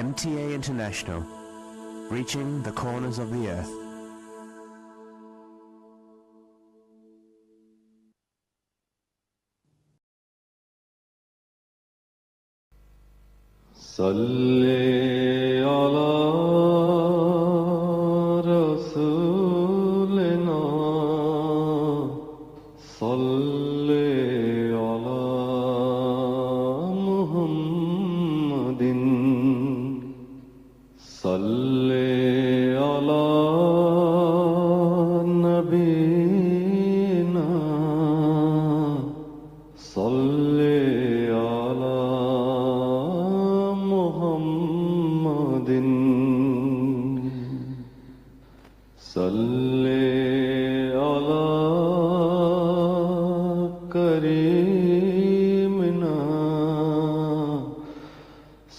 MTA International, reaching the corners of the earth. صلی علی رسولنا صلی علی محمد صلی علی نبینا صلی علی محمد صلی علی کریمنا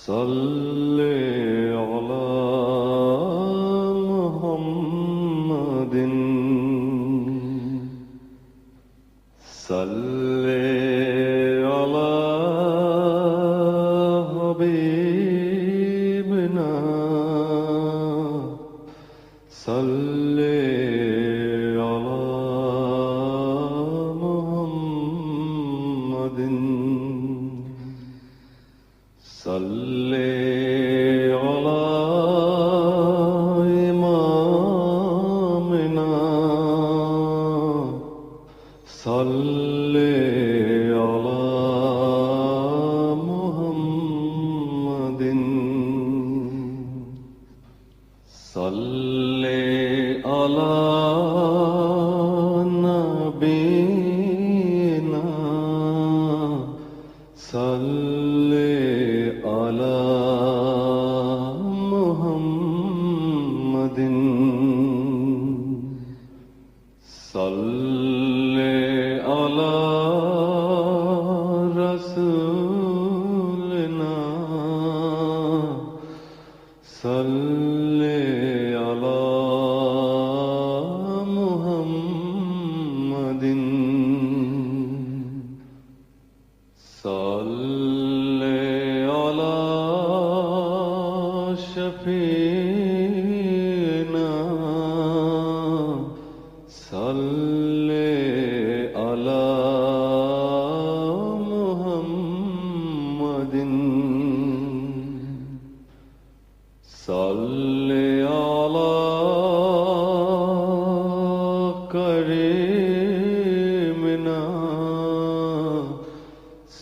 صلی علی محمد صلی علی حبیبنا صلی علی محمد صلی علی امامنا صلی علی محمد صلی علی نبینا صلی علی محمد صلی علی رسولنا صلی علی محمد صلی علی شفیعنا صلی علی محمد صلی علی کریمنا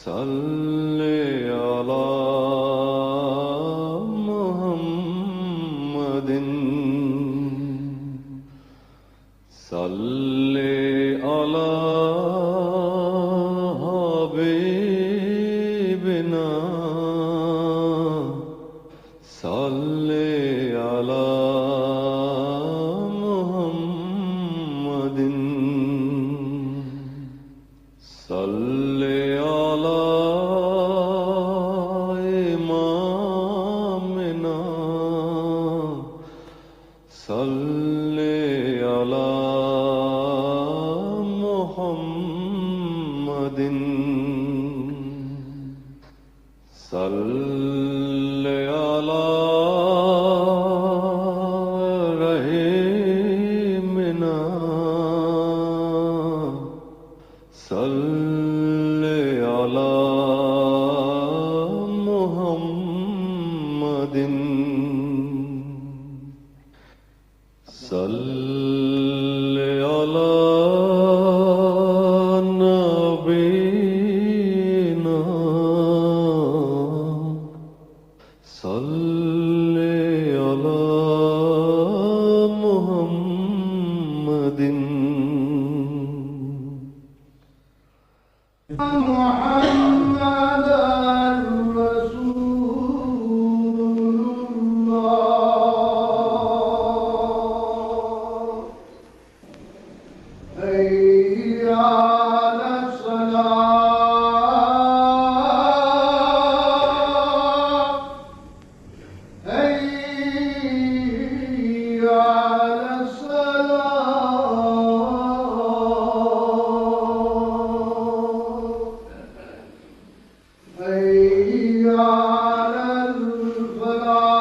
صلی علی محمد صلی علی حبیبنا صلی علی محمد صلی علی امامنا صلی علی محمد صلی علی رحیمنا صلی علی محمد صلی علی نبینا صلی علی محمد محمد رسول الله حي على الصلاة حي على الصلاة حي على الفلاح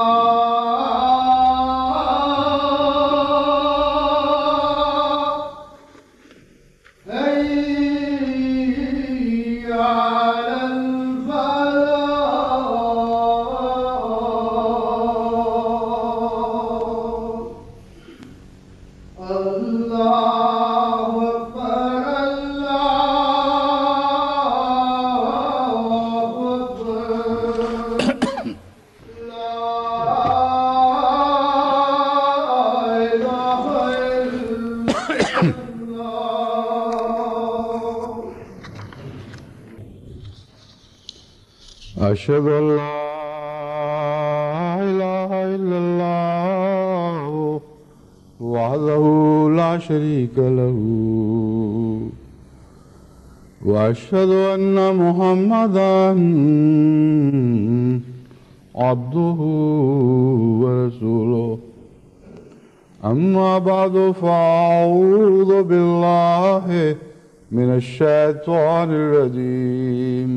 اللہ اکبر اللہ اکبر لا الہ الا اللہ أشهد أن لا إله إلا الله وحده لا شريك له وأشهد أن محمدا عبده ورسوله أما بعد فأعوذ بالله من الشيطان الرجيم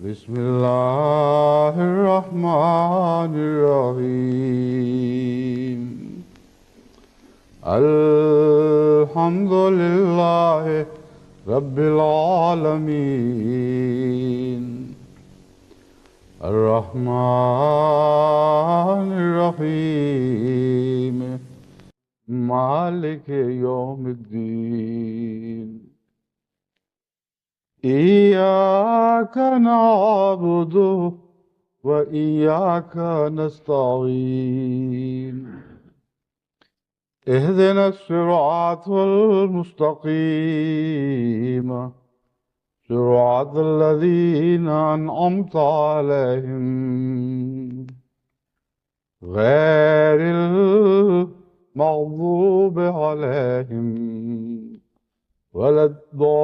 بسم الله الرحمن الرحيم الحمد لله رب العالمين الرحمن الرحيم مالك يوم الدين إياك نعبد وإياك نستعين اهدنا الصراط المستقيم صراط الذين أنعمت عليهم غير المغضوب عليهم ولا الضالين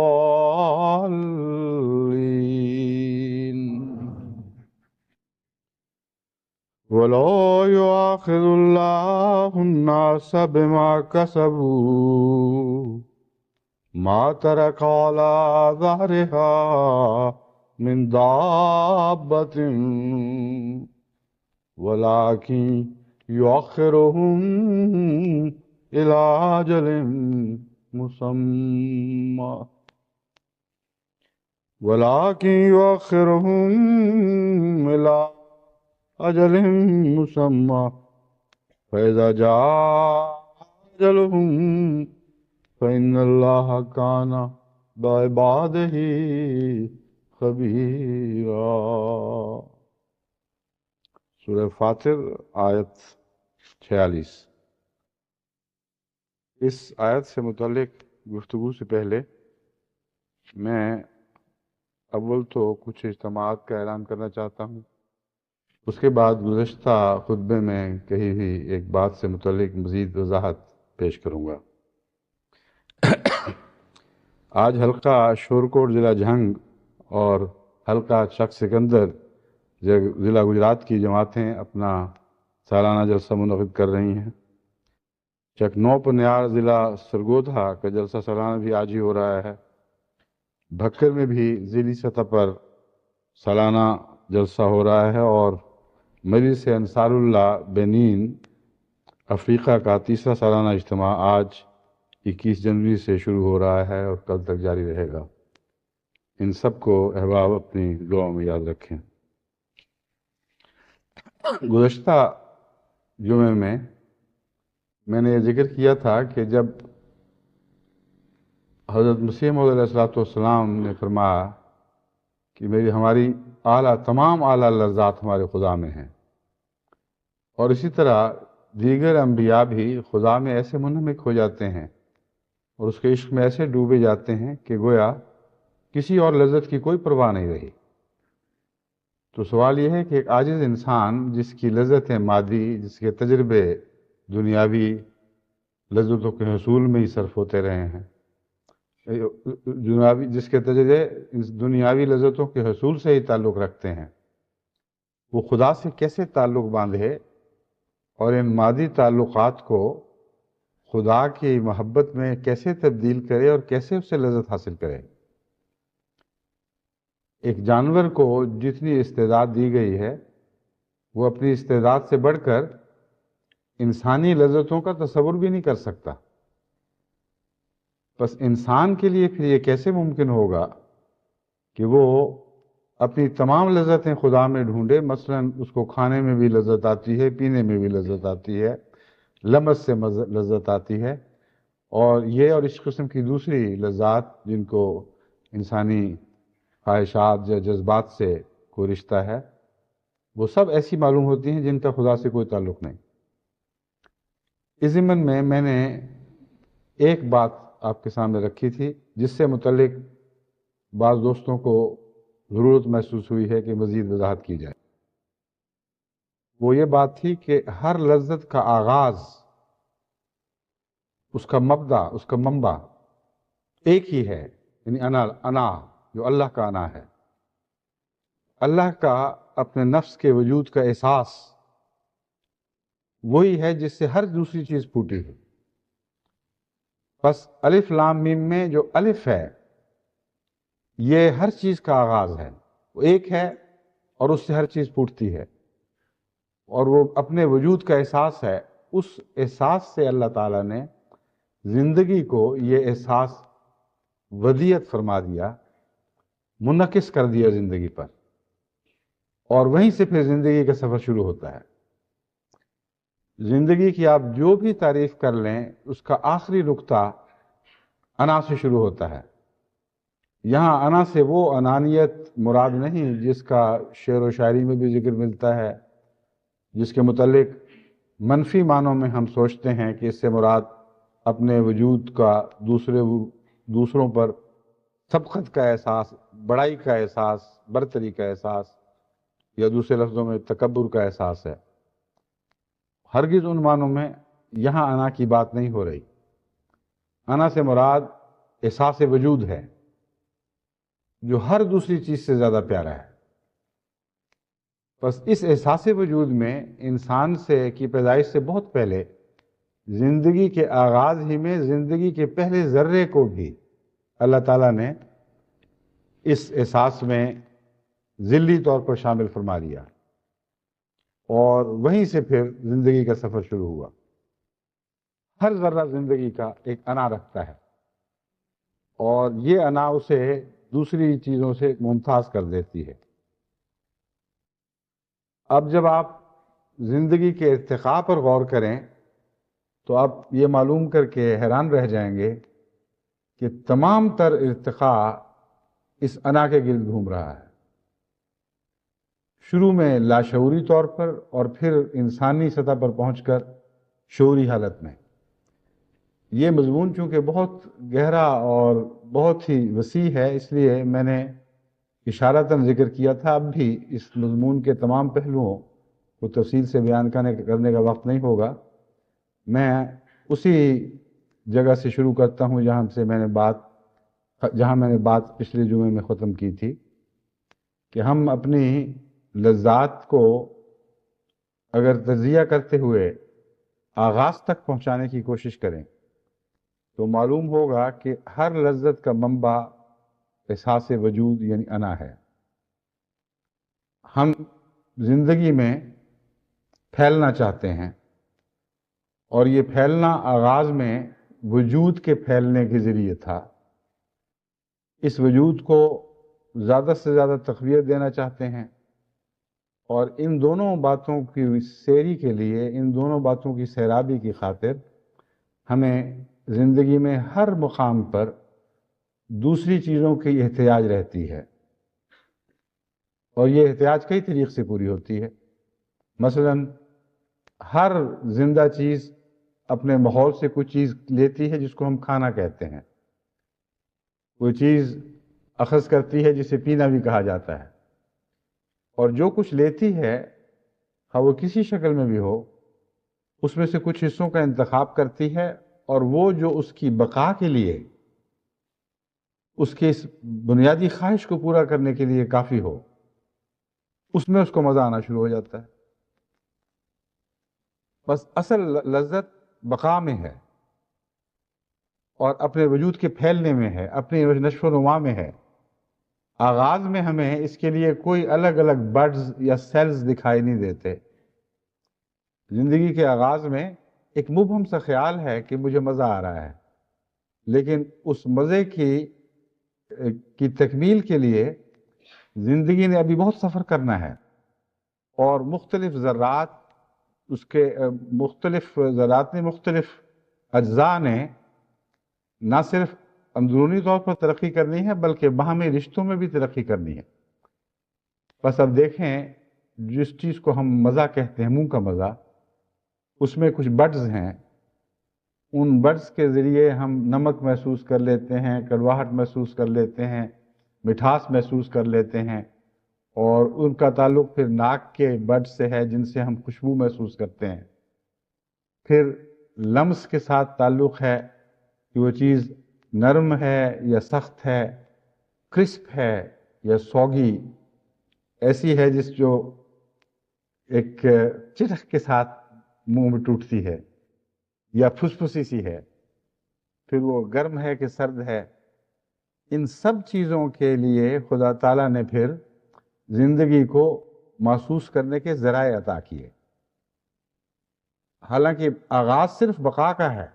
ولا يؤاخذ الله الناس بما كسبوا ما ترك على ظهرها من دابة ولكن يؤخرهم إلى أجل مسمى ولكن يؤخرهم إلى أجل مسمى فإذا جاء أجلهم فإن الله كان بعباده خبيرا. سورہ فاطر آیت 46. اس آیت سے متعلق گفتگو سے پہلے میں اول تو کچھ اجتماعات کا اعلان کرنا چاہتا ہوں. اس کے بعد گزشتہ خطبے میں کہی ہوئی ایک بات سے متعلق مزید وضاحت پیش کروں گا. آج حلقہ شورکوٹ ضلع جھنگ اور حلقہ چک سکندر ضلع گجرات کی جماعتیں اپنا سالانہ جلسہ منعقد کر رہی ہیں. چک نو پنیار ضلع سرگودھا کا جلسہ سالانہ بھی آج ہی ہو رہا ہے. بھکر میں بھی ضلعی سطح پر سالانہ جلسہ ہو رہا ہے اور مجلس انصار اللہ بنین افریقہ کا تیسرا سالانہ اجتماع آج 21 جنوری سے شروع ہو رہا ہے اور کل تک جاری رہے گا. ان سب کو احباب اپنی دعاؤں میں یاد رکھیں. گزشتہ جمعے میں نے یہ ذکر کیا تھا کہ جب حضرت مسیح موعود علیہ السلام نے فرمایا کہ ہماری تمام اعلیٰ لذات ہمارے خدا میں ہیں، اور اسی طرح دیگر انبیاء بھی خدا میں ایسے منہمک ہو جاتے ہیں اور اس کے عشق میں ایسے ڈوبے جاتے ہیں کہ گویا کسی اور لذت کی کوئی پرواہ نہیں رہی. تو سوال یہ ہے کہ ایک عاجز انسان جس کی لذتیں مادی، جس کے تجربے دنیاوی لذتوں کے حصول میں ہی صرف ہوتے رہے ہیں، جس کے تجربے دنیاوی لذتوں کے حصول سے ہی تعلق رکھتے ہیں، وہ خدا سے کیسے تعلق باندھے اور ان مادی تعلقات کو خدا کی محبت میں کیسے تبدیل کرے اور کیسے اس سے لذت حاصل کرے. ایک جانور کو جتنی استعداد دی گئی ہے وہ اپنی استعداد سے بڑھ کر انسانی لذتوں کا تصور بھی نہیں کر سکتا. بس انسان کے لیے پھر یہ کیسے ممکن ہوگا کہ وہ اپنی تمام لذتیں خدا میں ڈھونڈے؟ مثلا اس کو کھانے میں بھی لذت آتی ہے، پینے میں بھی لذت آتی ہے، لمس سے لذت آتی ہے، اور یہ اور اس قسم کی دوسری لذات جن کو انسانی خواہشات یا جذبات سے کوئی رشتہ ہے، وہ سب ایسی معلوم ہوتی ہیں جن کا خدا سے کوئی تعلق نہیں۔ اس ضمن میں نے ایک بات آپ کے سامنے رکھی تھی جس سے متعلق بعض دوستوں کو ضرورت محسوس ہوئی ہے کہ مزید وضاحت کی جائے۔ وہ یہ بات تھی کہ ہر لذت کا آغاز، اس کا مبدا، اس کا منبع ایک ہی ہے، یعنی انا جو اللہ کا انا ہے، اللہ کا اپنے نفس کے وجود کا احساس وہی ہے جس سے ہر دوسری چیز پھوٹی ہے۔ بس الف لام میم میں جو الف ہے یہ ہر چیز کا آغاز ہے، وہ ایک ہے اور اس سے ہر چیز پھوٹتی ہے، اور وہ اپنے وجود کا احساس ہے۔ اس احساس سے اللہ تعالیٰ نے زندگی کو یہ احساس ودیعت فرما دیا، منعکس کر دیا زندگی پر، اور وہیں سے پھر زندگی کا سفر شروع ہوتا ہے۔ زندگی کی آپ جو بھی تعریف کر لیں اس کا آخری نقطہ انا سے شروع ہوتا ہے۔ یہاں انا سے وہ انانیت مراد نہیں جس کا شعر و شاعری میں بھی ذکر ملتا ہے، جس کے متعلق منفی معنوں میں ہم سوچتے ہیں کہ اس سے مراد اپنے وجود کا دوسروں پر سبقت کا احساس، بڑائی کا احساس، برتری کا احساس، یا دوسرے لفظوں میں تکبر کا احساس ہے۔ ہرگز ان معنوں میں یہاں انا کی بات نہیں ہو رہی۔ انا سے مراد احساس وجود ہے جو ہر دوسری چیز سے زیادہ پیارا ہے۔ بس اس احساس وجود میں انسان کی پیدائش سے بہت پہلے، زندگی کے آغاز ہی میں، زندگی کے پہلے ذرے کو بھی اللہ تعالیٰ نے اس احساس میں ذلی طور پر شامل فرما لیا، اور وہیں سے پھر زندگی کا سفر شروع ہوا۔ ہر ذرہ زندگی کا ایک انا رکھتا ہے، اور یہ انا اسے دوسری چیزوں سے ممتاز کر دیتی ہے۔ اب جب آپ زندگی کے ارتقاء پر غور کریں تو آپ یہ معلوم کر کے حیران رہ جائیں گے کہ تمام تر ارتقاء اس انا کے گرد گھوم رہا ہے، شروع میں لاشعوری طور پر اور پھر انسانی سطح پر پہنچ کر شعوری حالت میں۔ یہ مضمون چونکہ بہت گہرا اور بہت ہی وسیع ہے، اس لیے میں نے اشارتاً ذکر کیا تھا۔ اب بھی اس مضمون کے تمام پہلوؤں کو تفصیل سے بیان کرنے کا وقت نہیں ہوگا۔ میں اسی جگہ سے شروع کرتا ہوں جہاں میں نے بات پچھلے جمعے میں ختم کی تھی، کہ ہم اپنی لذات کو اگر تجزیہ کرتے ہوئے آغاز تک پہنچانے کی کوشش کریں تو معلوم ہوگا کہ ہر لذت کا منبع احساس وجود یعنی انا ہے۔ ہم زندگی میں پھیلنا چاہتے ہیں، اور یہ پھیلنا آغاز میں وجود کے پھیلنے کے ذریعے تھا۔ اس وجود کو زیادہ سے زیادہ تقویت دینا چاہتے ہیں، اور ان دونوں باتوں کی سیری کے لیے، ان دونوں باتوں کی سیرابی کی خاطر ہمیں زندگی میں ہر مقام پر دوسری چیزوں کی احتیاج رہتی ہے، اور یہ احتیاج کئی طریق سے پوری ہوتی ہے۔ مثلا ہر زندہ چیز اپنے ماحول سے کچھ چیز لیتی ہے جس کو ہم کھانا کہتے ہیں، کوئی چیز اخذ کرتی ہے جسے پینا بھی کہا جاتا ہے، اور جو کچھ لیتی ہے خواہ وہ کسی شکل میں بھی ہو، اس میں سے کچھ حصوں کا انتخاب کرتی ہے، اور وہ جو اس کی بقا کے لیے، اس کے اس بنیادی خواہش کو پورا کرنے کے لیے کافی ہو، اس میں اس کو مزہ آنا شروع ہو جاتا ہے۔ بس اصل لذت بقا میں ہے، اور اپنے وجود کے پھیلنے میں ہے، اپنی نشو و نما میں ہے۔ آغاز میں ہمیں اس کے لیے کوئی الگ الگ بڈز یا سیلز دکھائی نہیں دیتے۔ زندگی کے آغاز میں ایک مبہم سا خیال ہے کہ مجھے مزہ آ رہا ہے، لیکن اس مزے کی تکمیل کے لیے زندگی نے ابھی بہت سفر کرنا ہے، اور مختلف ذرات اس کے مختلف ذرات نے، مختلف اجزاء نے نہ صرف اندرونی طور پر ترقی کرنی ہے بلکہ باہمی رشتوں میں بھی ترقی کرنی ہے۔ بس اب دیکھیں، جس چیز کو ہم مزہ کہتے ہیں، منہ کا مزہ، اس میں کچھ بڈز ہیں، ان بڈز کے ذریعے ہم نمک محسوس کر لیتے ہیں، کڑواہٹ محسوس کر لیتے ہیں، مٹھاس محسوس کر لیتے ہیں، اور ان کا تعلق پھر ناک کے بڈ سے ہے جن سے ہم خوشبو محسوس کرتے ہیں۔ پھر لمس کے ساتھ تعلق ہے کہ وہ چیز نرم ہے یا سخت ہے، کرسپ ہے یا سوگی، ایسی ہے جس جو ایک چٹخ کے ساتھ منہ میں ٹوٹتی ہے یا پھسپھسی سی ہے۔ پھر وہ گرم ہے کہ سرد ہے۔ ان سب چیزوں کے لیے خدا تعالیٰ نے پھر زندگی کو محسوس کرنے کے ذرائع عطا کیے۔ حالانکہ آغاز صرف بقا کا ہے،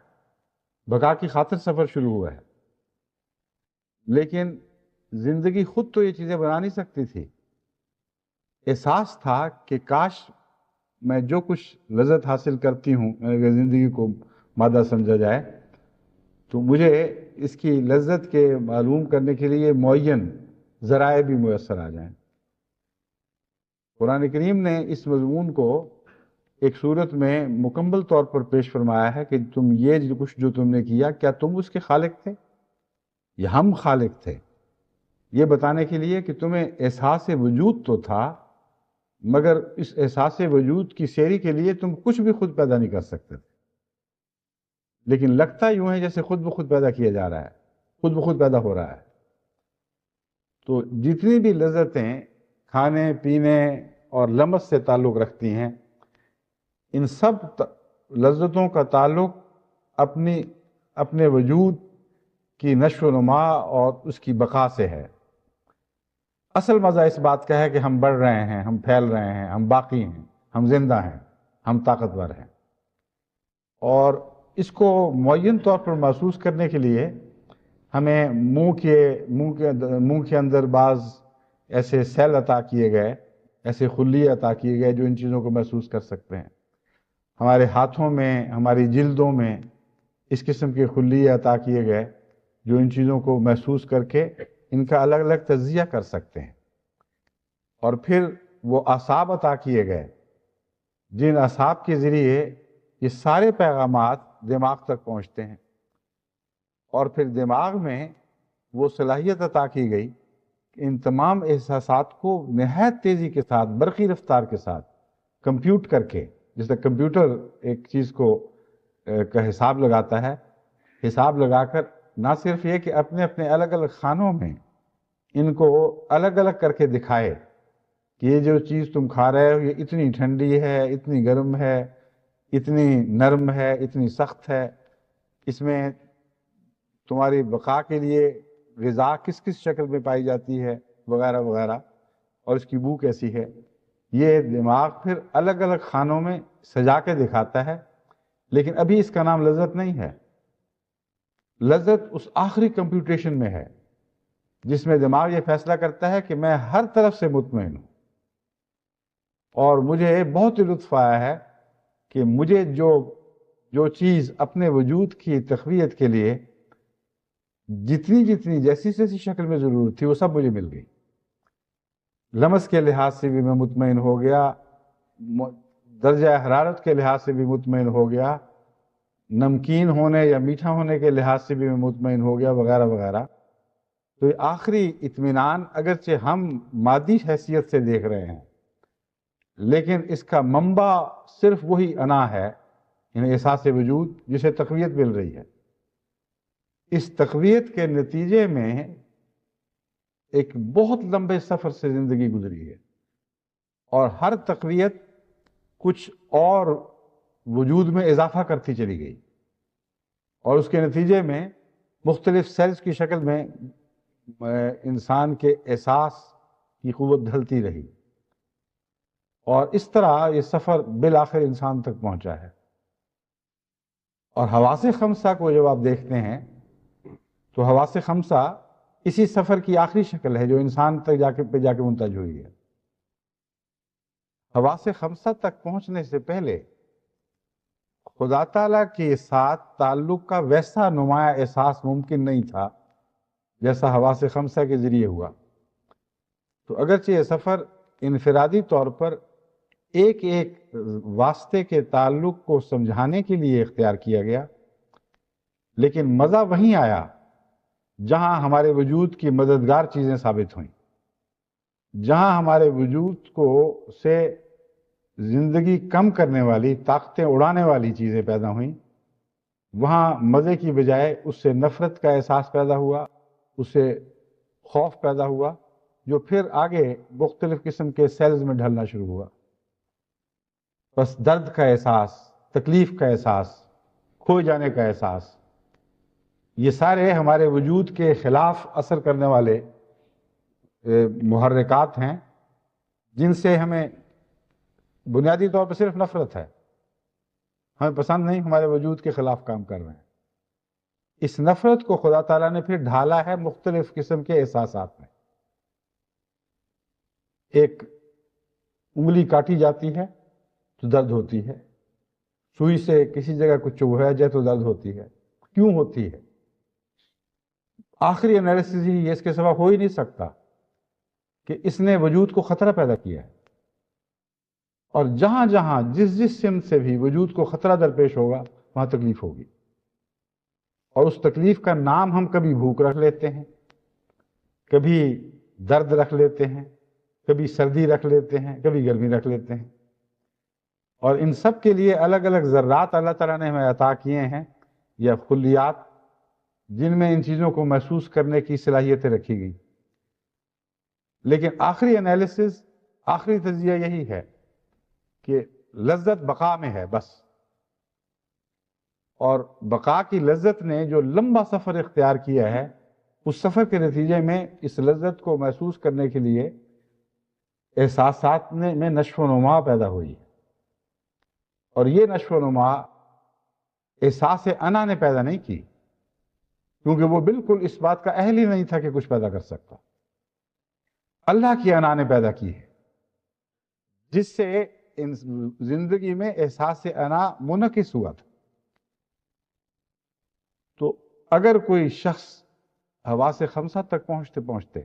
بقا کی خاطر سفر شروع ہوا ہے، لیکن زندگی خود تو یہ چیزیں بنا نہیں سکتی تھی۔ احساس تھا کہ کاش میں جو کچھ لذت حاصل کرتی ہوں، اگر زندگی کو مادہ سمجھا جائے، تو مجھے اس کی لذت کے معلوم کرنے کے لیے معین ذرائع بھی میسر آ جائیں۔ قرآن کریم نے اس مضمون کو ایک صورت میں مکمل طور پر پیش فرمایا ہے کہ تم یہ کچھ جو تم نے کیا، کیا تم اس کے خالق تھے یا ہم خالق تھے؟ یہ بتانے کے لیے کہ تمہیں احساس وجود تو تھا، مگر اس احساس وجود کی سیری کے لیے تم کچھ بھی خود پیدا نہیں کر سکتے تھے، لیکن لگتا یوں ہے جیسے خود بخود پیدا کیا جا رہا ہے، خود بخود پیدا ہو رہا ہے۔ تو جتنی بھی لذتیں کھانے پینے اور لمس سے تعلق رکھتی ہیں، ان سب لذتوں کا تعلق اپنے وجود کی نشو و نما اور اس کی بقا سے ہے۔ اصل مزہ اس بات کا ہے کہ ہم بڑھ رہے ہیں، ہم پھیل رہے ہیں، ہم باقی ہیں، ہم زندہ ہیں، ہم طاقتور ہیں۔ اور اس کو معین طور پر محسوس کرنے کے لیے ہمیں منہ کے اندر بعض ایسے سیل عطا کیے گئے، ایسے خلیے عطا کیے گئے جو ان چیزوں کو محسوس کر سکتے ہیں۔ ہمارے ہاتھوں میں، ہماری جلدوں میں اس قسم کے خلیے عطا کیے گئے جو ان چیزوں کو محسوس کر کے ان کا الگ الگ تجزیہ کر سکتے ہیں۔ اور پھر وہ اعصاب عطا کیے گئے جن اعصاب کے ذریعے یہ سارے پیغامات دماغ تک پہنچتے ہیں، اور پھر دماغ میں وہ صلاحیت عطا کی گئی کہ ان تمام احساسات کو نہایت تیزی کے ساتھ، برقی رفتار کے ساتھ کمپیوٹ کر کے، جس طرح کمپیوٹر ایک چیز کا حساب لگاتا ہے، حساب لگا کر نہ صرف یہ کہ اپنے اپنے الگ الگ خانوں میں ان کو الگ الگ کر کے دکھائے کہ یہ جو چیز تم کھا رہے ہو یہ اتنی ٹھنڈی ہے، اتنی گرم ہے، اتنی نرم ہے، اتنی سخت ہے، اس میں تمہاری بقا کے لیے غذا کس کس شکل میں پائی جاتی ہے، وغیرہ وغیرہ، اور اس کی بو کیسی ہے، یہ دماغ پھر الگ الگ خانوں میں سجا کے دکھاتا ہے۔ لیکن ابھی اس کا نام لذت نہیں ہے۔ لذت اس آخری کمپیوٹیشن میں ہے جس میں دماغ یہ فیصلہ کرتا ہے کہ میں ہر طرف سے مطمئن ہوں، اور مجھے بہت ہی لطف آیا ہے کہ مجھے جو چیز اپنے وجود کی تقویت کے لیے جتنی جیسی شکل میں ضرورت تھی وہ سب مجھے مل گئی۔ لمس کے لحاظ سے بھی میں مطمئن ہو گیا، درجہ حرارت کے لحاظ سے بھی مطمئن ہو گیا، نمکین ہونے یا میٹھا ہونے کے لحاظ سے بھی میں مطمئن ہو گیا، وغیرہ وغیرہ۔ تو یہ آخری اطمینان اگرچہ ہم مادی حیثیت سے دیکھ رہے ہیں، لیکن اس کا منبع صرف وہی انا ہے، یعنی احساس وجود جسے تقویت مل رہی ہے۔ اس تقویت کے نتیجے میں ایک بہت لمبے سفر سے زندگی گزری ہے، اور ہر تقویت کچھ اور وجود میں اضافہ کرتی چلی گئی، اور اس کے نتیجے میں مختلف سیلز کی شکل میں انسان کے احساس کی قوت ڈھلتی رہی، اور اس طرح یہ سفر بالآخر انسان تک پہنچا ہے۔ اور حواس خمسہ کو جب آپ دیکھتے ہیں تو حواس خمسہ اسی سفر کی آخری شکل ہے جو انسان تک جا کے منتج ہوئی ہے۔ حواس خمسہ تک پہنچنے سے پہلے خدا تعالیٰ کے ساتھ تعلق کا ویسا نمایاں احساس ممکن نہیں تھا جیسا حواس خمسہ کے ذریعے ہوا۔ تو اگرچہ یہ سفر انفرادی طور پر ایک ایک واسطے کے تعلق کو سمجھانے کے لیے اختیار کیا گیا، لیکن مزہ وہیں آیا جہاں ہمارے وجود کی مددگار چیزیں ثابت ہوئیں، جہاں ہمارے وجود کو سے زندگی کم کرنے والی، طاقتیں اڑانے والی چیزیں پیدا ہوئیں، وہاں مزے کی بجائے اس سے نفرت کا احساس پیدا ہوا، اس سے خوف پیدا ہوا، جو پھر آگے مختلف قسم کے سیلز میں ڈھلنا شروع ہوا۔ بس درد کا احساس، تکلیف کا احساس، کھو جانے کا احساس، یہ سارے ہمارے وجود کے خلاف اثر کرنے والے محرکات ہیں، جن سے ہمیں بنیادی طور پر صرف نفرت ہے، ہمیں پسند نہیں، ہمارے وجود کے خلاف کام کر رہے ہیں۔ اس نفرت کو خدا تعالیٰ نے پھر ڈھالا ہے مختلف قسم کے احساسات میں۔ ایک انگلی کاٹی جاتی ہے تو درد ہوتی ہے، سوئی سے کسی جگہ کچھ چبھایا جائے تو درد ہوتی ہے۔ کیوں ہوتی ہے؟ آخری انالیسس یہ اس کے سوا ہو ہی نہیں سکتا کہ اس نے وجود کو خطرہ پیدا کیا ہے، اور جہاں جہاں جس سمت سے بھی وجود کو خطرہ درپیش ہوگا وہاں تکلیف ہوگی، اور اس تکلیف کا نام ہم کبھی بھوک رکھ لیتے ہیں، کبھی درد رکھ لیتے ہیں، کبھی سردی رکھ لیتے ہیں، کبھی گرمی رکھ لیتے ہیں، اور ان سب کے لیے الگ الگ ذرات اللہ تعالیٰ نے ہمیں عطا کیے ہیں یا خلیات، جن میں ان چیزوں کو محسوس کرنے کی صلاحیتیں رکھی گئی۔ لیکن آخری انالیسس، آخری تجزیہ یہی ہے کہ لذت بقا میں ہے بس، اور بقا کی لذت نے جو لمبا سفر اختیار کیا ہے، اس سفر کے نتیجے میں اس لذت کو محسوس کرنے کے لیے احساسات میں نشو و نما پیدا ہوئی ہے، اور یہ نشو و نما احساس انا نے پیدا نہیں کی، کیونکہ وہ بالکل اس بات کا اہل ہی نہیں تھا کہ کچھ پیدا کر سکتا۔ اللہ کی انا نے پیدا کی ہے، جس سے ان زندگی میں احساس انا منعکس ہوا تھا۔ تو اگر کوئی شخص حواس خمسہ تک پہنچتے پہنچتے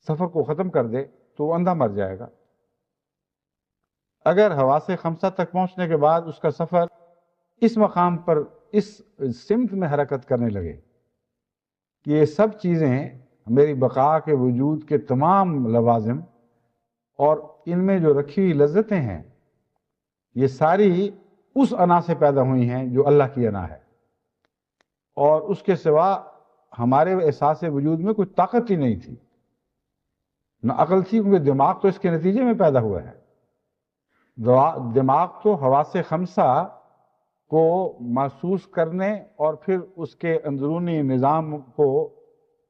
سفر کو ختم کر دے تو وہ اندھا مر جائے گا۔ اگر حواس خمسہ تک پہنچنے کے بعد اس کا سفر اس مقام پر، اس سمت میں حرکت کرنے لگے کہ یہ سب چیزیں میری بقا کے وجود کے تمام لوازم اور ان میں جو رکھی ہوئی لذتیں ہیں، یہ ساری اس انا سے پیدا ہوئی ہیں جو اللہ کی انا ہے، اور اس کے سوا ہمارے احساس وجود میں کوئی طاقت ہی نہیں تھی، نہ عقل تھی، کیونکہ دماغ تو اس کے نتیجے میں پیدا ہوا ہے۔ دماغ تو حواس خمسہ کو محسوس کرنے اور پھر اس کے اندرونی نظام کو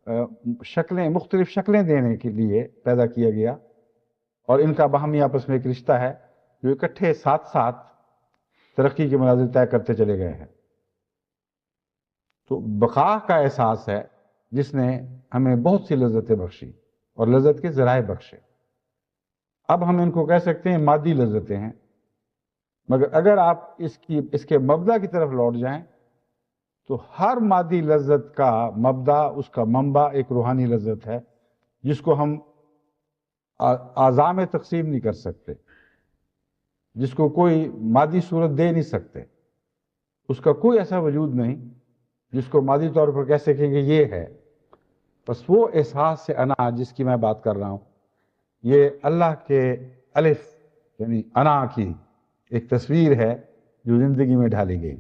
مختلف شکلیں دینے کے لیے پیدا کیا گیا، اور ان کا باہمی آپس میں ایک رشتہ ہے جو اکٹھے ساتھ ساتھ ترقی کے مناظر طے کرتے چلے گئے ہیں۔ تو بقا کا احساس ہے جس نے ہمیں بہت سی لذتیں بخشی اور لذت کے ذرائع بخشے۔ اب ہم ان کو کہہ سکتے ہیں مادی لذتیں ہیں، مگر اگر آپ اس کے مبدا کی طرف لوٹ جائیں تو ہر مادی لذت کا مبدا، اس کا منبع ایک روحانی لذت ہے، جس کو ہم اعضاء میں تقسیم نہیں کر سکتے، جس کو کوئی مادی صورت دے نہیں سکتے۔ اس کا کوئی ایسا وجود نہیں جس کو مادی طور پر کہہ سکیں کہ یہ ہے۔ بس وہ احساس سے انا جس کی میں بات کر رہا ہوں، یہ اللہ کے الف یعنی انا کی ایک تصویر ہے جو زندگی میں ڈھالی گئی،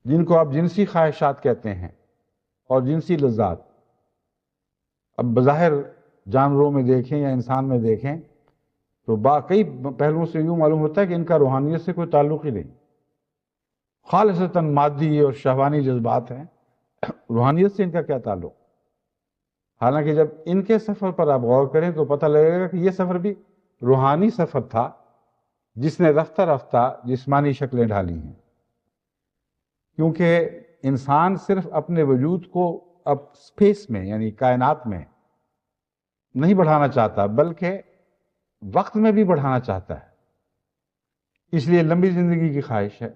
جن کو آپ جنسی خواہشات کہتے ہیں اور جنسی لذات۔ اب بظاہر جانوروں میں دیکھیں یا انسان میں دیکھیں تو کئی پہلوؤں سے یوں معلوم ہوتا ہے کہ ان کا روحانیت سے کوئی تعلق ہی نہیں، خالصتاً مادی اور شہوانی جذبات ہیں، روحانیت سے ان کا کیا تعلق؟ حالانکہ جب ان کے سفر پر آپ غور کریں تو پتہ لگے گا کہ یہ سفر بھی روحانی سفر تھا، جس نے رفتہ رفتہ جسمانی شکلیں ڈھالی ہیں، کیونکہ انسان صرف اپنے وجود کو اب اسپیس میں یعنی کائنات میں نہیں بڑھانا چاہتا، بلکہ وقت میں بھی بڑھانا چاہتا ہے۔ اس لیے لمبی زندگی کی خواہش ہے،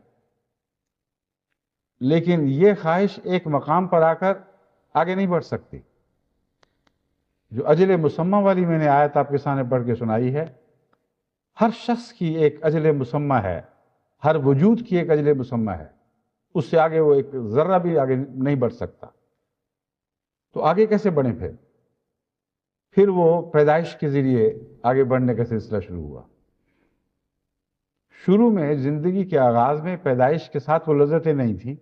لیکن یہ خواہش ایک مقام پر آ کر آگے نہیں بڑھ سکتی۔ جو اجل مسمى والی میں نے آیت آپ کے سامنے پڑھ کے سنائی ہے، ہر شخص کی ایک اجل مسمى ہے، ہر وجود کی ایک اجل مسمى ہے، اس سے آگے وہ ایک ذرہ بھی آگے نہیں بڑھ سکتا۔ تو آگے کیسے بڑھیں پھر وہ پیدائش کے ذریعے آگے بڑھنے کا سلسلہ شروع ہوا۔ شروع میں زندگی کے آغاز میں پیدائش کے ساتھ وہ لذتیں نہیں تھیں،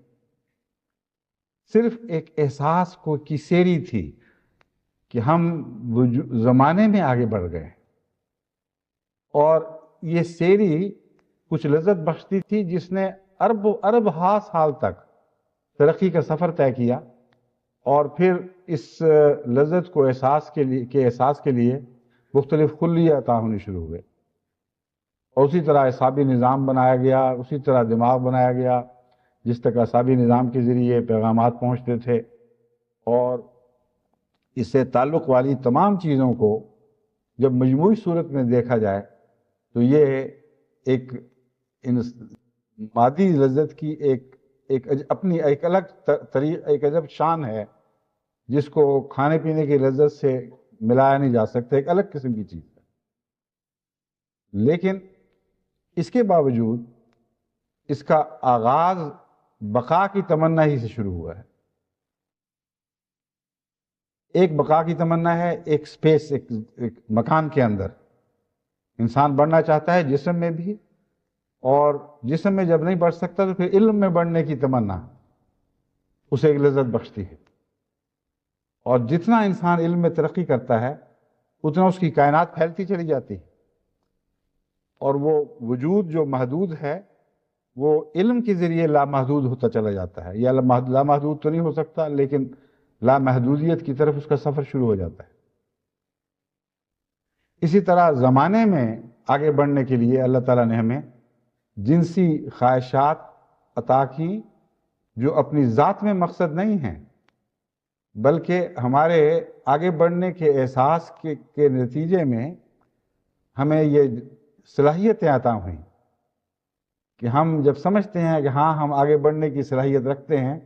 صرف ایک احساس کی سیری تھی کہ ہم زمانے میں آگے بڑھ گئے، اور یہ سیری کچھ لذت بخشتی تھی جس نے ارب و ارب ہا سال تک ترقی کا سفر طے کیا، اور پھر اس لذت کو احساس کے لیے مختلف خلیے عطا ہونے شروع ہوئے، اور اسی طرح اعصابی نظام بنایا گیا، اسی طرح دماغ بنایا گیا جس تک اعصابی نظام کے ذریعے پیغامات پہنچتے تھے، اور اس سے تعلق والی تمام چیزوں کو جب مجموعی صورت میں دیکھا جائے تو یہ ایک مادی لذت کی اپنی ایک الگ ایک عجب شان ہے، جس کو کھانے پینے کی لذت سے ملایا نہیں جا سکتا، ایک الگ قسم کی چیز ہے۔ لیکن اس کے باوجود اس کا آغاز بقا کی تمنا ہی سے شروع ہوا ہے۔ ایک بقا کی تمنا ہے، ایک سپیس، ایک مکان کے اندر انسان بڑھنا چاہتا ہے، جسم میں بھی، اور جسم میں جب نہیں بڑھ سکتا تو پھر علم میں بڑھنے کی تمنا اسے ایک لذت بخشتی ہے، اور جتنا انسان علم میں ترقی کرتا ہے اتنا اس کی کائنات پھیلتی چلی جاتی ہے، اور وہ وجود جو محدود ہے وہ علم کے ذریعے لامحدود ہوتا چلا جاتا ہے، یا لامحدود تو نہیں ہو سکتا لیکن لامحدودیت کی طرف اس کا سفر شروع ہو جاتا ہے۔ اسی طرح زمانے میں آگے بڑھنے کے لیے اللہ تعالیٰ نے ہمیں جنسی خواہشات عطا کی، جو اپنی ذات میں مقصد نہیں ہیں، بلکہ ہمارے آگے بڑھنے کے احساس کے نتیجے میں ہمیں یہ صلاحیتیں عطا ہوئیں کہ ہم جب سمجھتے ہیں کہ ہاں ہم آگے بڑھنے کی صلاحیت رکھتے ہیں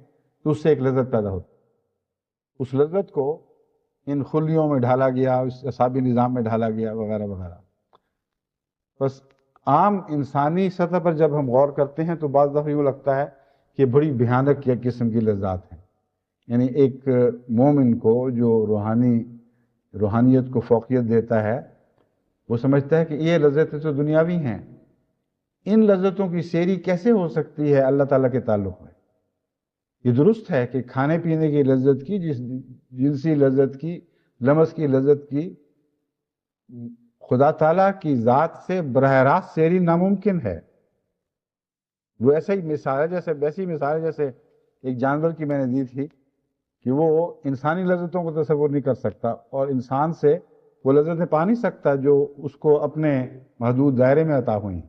تو اس سے ایک لذت پیدا ہوتی ہے۔ اس لذت کو ان خلیوں میں ڈھالا گیا، اس اعصابی نظام میں ڈھالا گیا، وغیرہ وغیرہ۔ بس عام انسانی سطح پر جب ہم غور کرتے ہیں تو بعض دفعہ یوں لگتا ہے کہ بڑی بھیانک ایک قسم کی لذات ہیں، یعنی ایک مومن کو جو روحانیت کو فوقیت دیتا ہے وہ سمجھتا ہے کہ یہ لذتیں تو دنیاوی ہیں، ان لذتوں کی سیری کیسے ہو سکتی ہے اللہ تعالیٰ کے تعلق میں؟ یہ درست ہے کہ کھانے پینے کی لذت کی، جنسی لذت کی، لمس کی لذت کی خدا تعالیٰ کی ذات سے براہ راست سیری ناممکن ہے۔ وہ ویسی مثال ہے جیسے ایک جانور کی میں نے دی تھی کہ وہ انسانی لذتوں کو تصور نہیں کر سکتا، اور انسان سے وہ لذتیں پا نہیں سکتا جو اس کو اپنے محدود دائرے میں عطا ہوئی،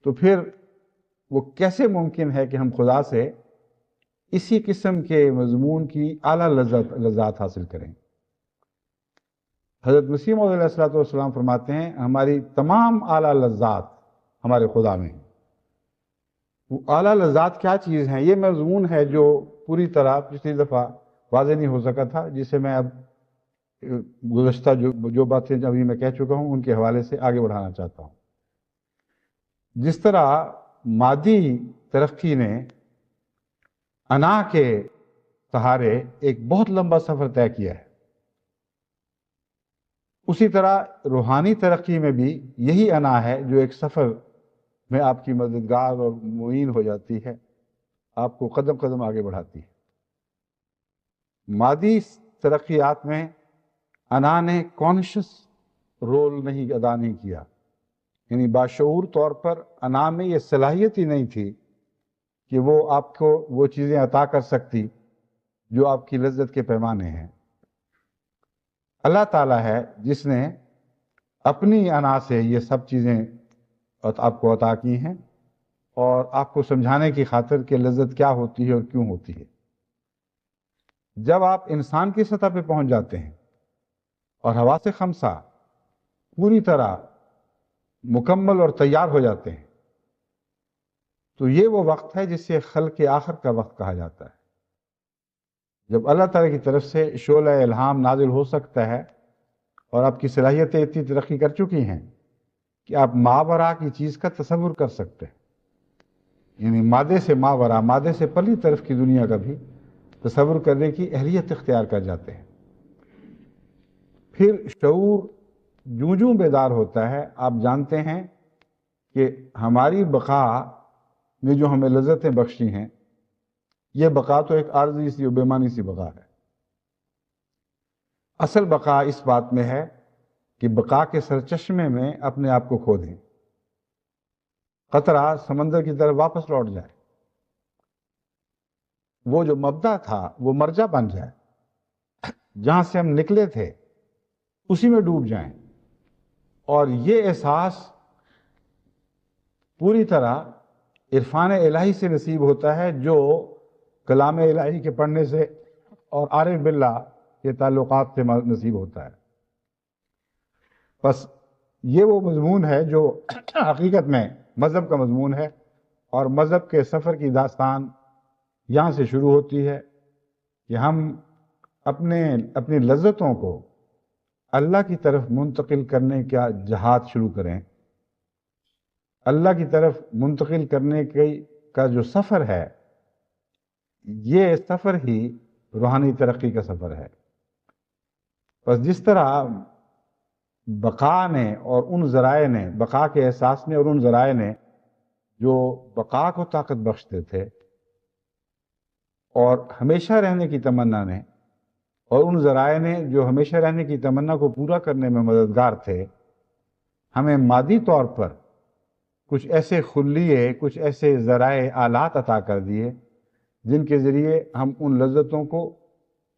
تو پھر وہ کیسے ممکن ہے کہ ہم خدا سے اسی قسم کے مضمون کی اعلیٰ لذات حاصل کریں؟ حضرت مسیح موعود علیہ السلام فرماتے ہیں ہماری تمام اعلیٰ لذات ہمارے خدا میں ہیں۔ وہ اعلیٰ لذات کیا چیز ہیں؟ یہ مضمون ہے جو پوری طرح پچھلی دفعہ واضح نہیں ہو سکا تھا، جسے میں اب گزشتہ جو باتیں ابھی میں کہہ چکا ہوں ان کے حوالے سے آگے بڑھانا چاہتا ہوں۔ جس طرح مادی ترقی نے انا کے سہارے ایک بہت لمبا سفر طے کیا ہے، اسی طرح روحانی ترقی میں بھی یہی انا ہے جو ایک سفر میں آپ کی مددگار اور معین ہو جاتی ہے، آپ کو قدم قدم آگے بڑھاتی ہے۔ مادی ترقیات میں انا نے کانشس رول ادا نہیں کیا، یعنی باشعور طور پر انا میں یہ صلاحیت ہی نہیں تھی کہ وہ آپ کو وہ چیزیں عطا کر سکتی جو آپ کی لذت کے پیمانے ہیں۔ اللہ تعالیٰ ہے جس نے اپنی انا سے یہ سب چیزیں آپ کو عطا کی ہیں، اور آپ کو سمجھانے کی خاطر کہ لذت کیا ہوتی ہے اور کیوں ہوتی ہے۔ جب آپ انسان کی سطح پہ پہنچ جاتے ہیں اور حواس خمسہ پوری طرح مکمل اور تیار ہو جاتے ہیں، تو یہ وہ وقت ہے جسے خلق آخر کا وقت کہا جاتا ہے، جب اللہ تعالیٰ کی طرف سے شعلہ الہام نازل ہو سکتا ہے اور آپ کی صلاحیتیں اتنی ترقی کر چکی ہیں کہ آپ ماورا کی چیز کا تصور کر سکتے ہیں، یعنی مادے سے ماورا، مادے سے پرلی طرف کی دنیا کا بھی تصور کرنے کی اہلیت اختیار کر جاتے ہیں۔ پھر شعور جوں جوں بیدار ہوتا ہے، آپ جانتے ہیں کہ ہماری بقا نے جو ہمیں لذتیں بخشی ہیں، یہ بقا تو ایک عارضی سی و بےمانی سی بقا ہے۔ اصل بقا اس بات میں ہے کہ بقا کے سرچشمے میں اپنے آپ کو کھو دیں، قطرہ سمندر کی طرف واپس لوٹ جائے، وہ جو مبدا تھا وہ مرجع بن جائے، جہاں سے ہم نکلے تھے اسی میں ڈوب جائیں، اور یہ احساس پوری طرح عرفان الہی سے نصیب ہوتا ہے، جو کلام الہی کے پڑھنے سے اور عارف باللہ کے تعلقات سے نصیب ہوتا ہے۔ بس یہ وہ مضمون ہے جو حقیقت میں مذہب کا مضمون ہے، اور مذہب کے سفر کی داستان یہاں سے شروع ہوتی ہے کہ ہم اپنی لذتوں کو اللہ کی طرف منتقل کرنے کا جہاد شروع کریں۔ اللہ کی طرف منتقل کرنے کا جو سفر ہے، یہ سفر ہی روحانی ترقی کا سفر ہے۔ بس جس طرح بقا نے اور ان ذرائع نے، بقا کے احساس نے اور ان ذرائع نے جو بقا کو طاقت بخشتے تھے، اور ہمیشہ رہنے کی تمنا نے، اور ان ذرائع نے جو ہمیشہ رہنے کی تمنا کو پورا کرنے میں مددگار تھے، ہمیں مادی طور پر کچھ ایسے خلیے، کچھ ایسے ذرائع آلات عطا کر دیے جن کے ذریعے ہم ان لذتوں کو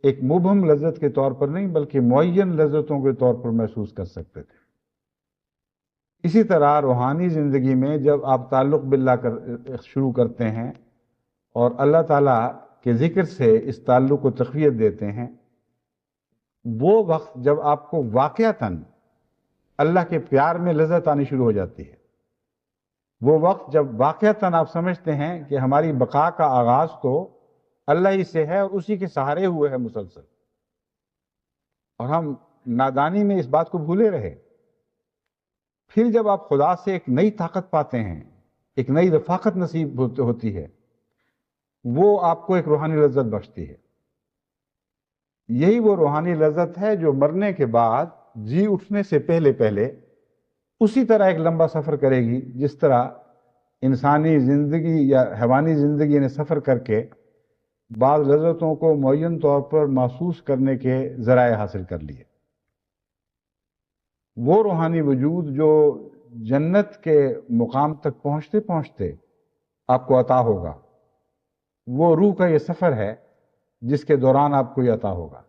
ایک مبہم لذت کے طور پر نہیں بلکہ معین لذتوں کے طور پر محسوس کر سکتے تھے۔ اسی طرح روحانی زندگی میں جب آپ تعلق باللہ شروع کرتے ہیں اور اللہ تعالیٰ کے ذکر سے اس تعلق کو تقویت دیتے ہیں، وہ وقت جب آپ کو واقعتاً اللہ کے پیار میں لذت آنی شروع ہو جاتی ہے، وہ وقت جب واقعتاً آپ سمجھتے ہیں کہ ہماری بقا کا آغاز تو اللہ ہی سے ہے اور اسی کے سہارے ہوئے ہے مسلسل، اور ہم نادانی میں اس بات کو بھولے رہے۔ پھر جب آپ خدا سے ایک نئی طاقت پاتے ہیں، ایک نئی رفاقت نصیب ہوتی ہے، وہ آپ کو ایک روحانی لذت بخشتی ہے۔ یہی وہ روحانی لذت ہے جو مرنے کے بعد جی اٹھنے سے پہلے پہلے اسی طرح ایک لمبا سفر کرے گی جس طرح انسانی زندگی یا حیوانی زندگی نے سفر کر کے بعض لذتوں کو معین طور پر محسوس کرنے کے ذرائع حاصل کر لیے۔ وہ روحانی وجود جو جنت کے مقام تک پہنچتے پہنچتے آپ کو عطا ہوگا، وہ روح کا یہ سفر ہے جس کے دوران آپ کو یہ عطا ہوگا۔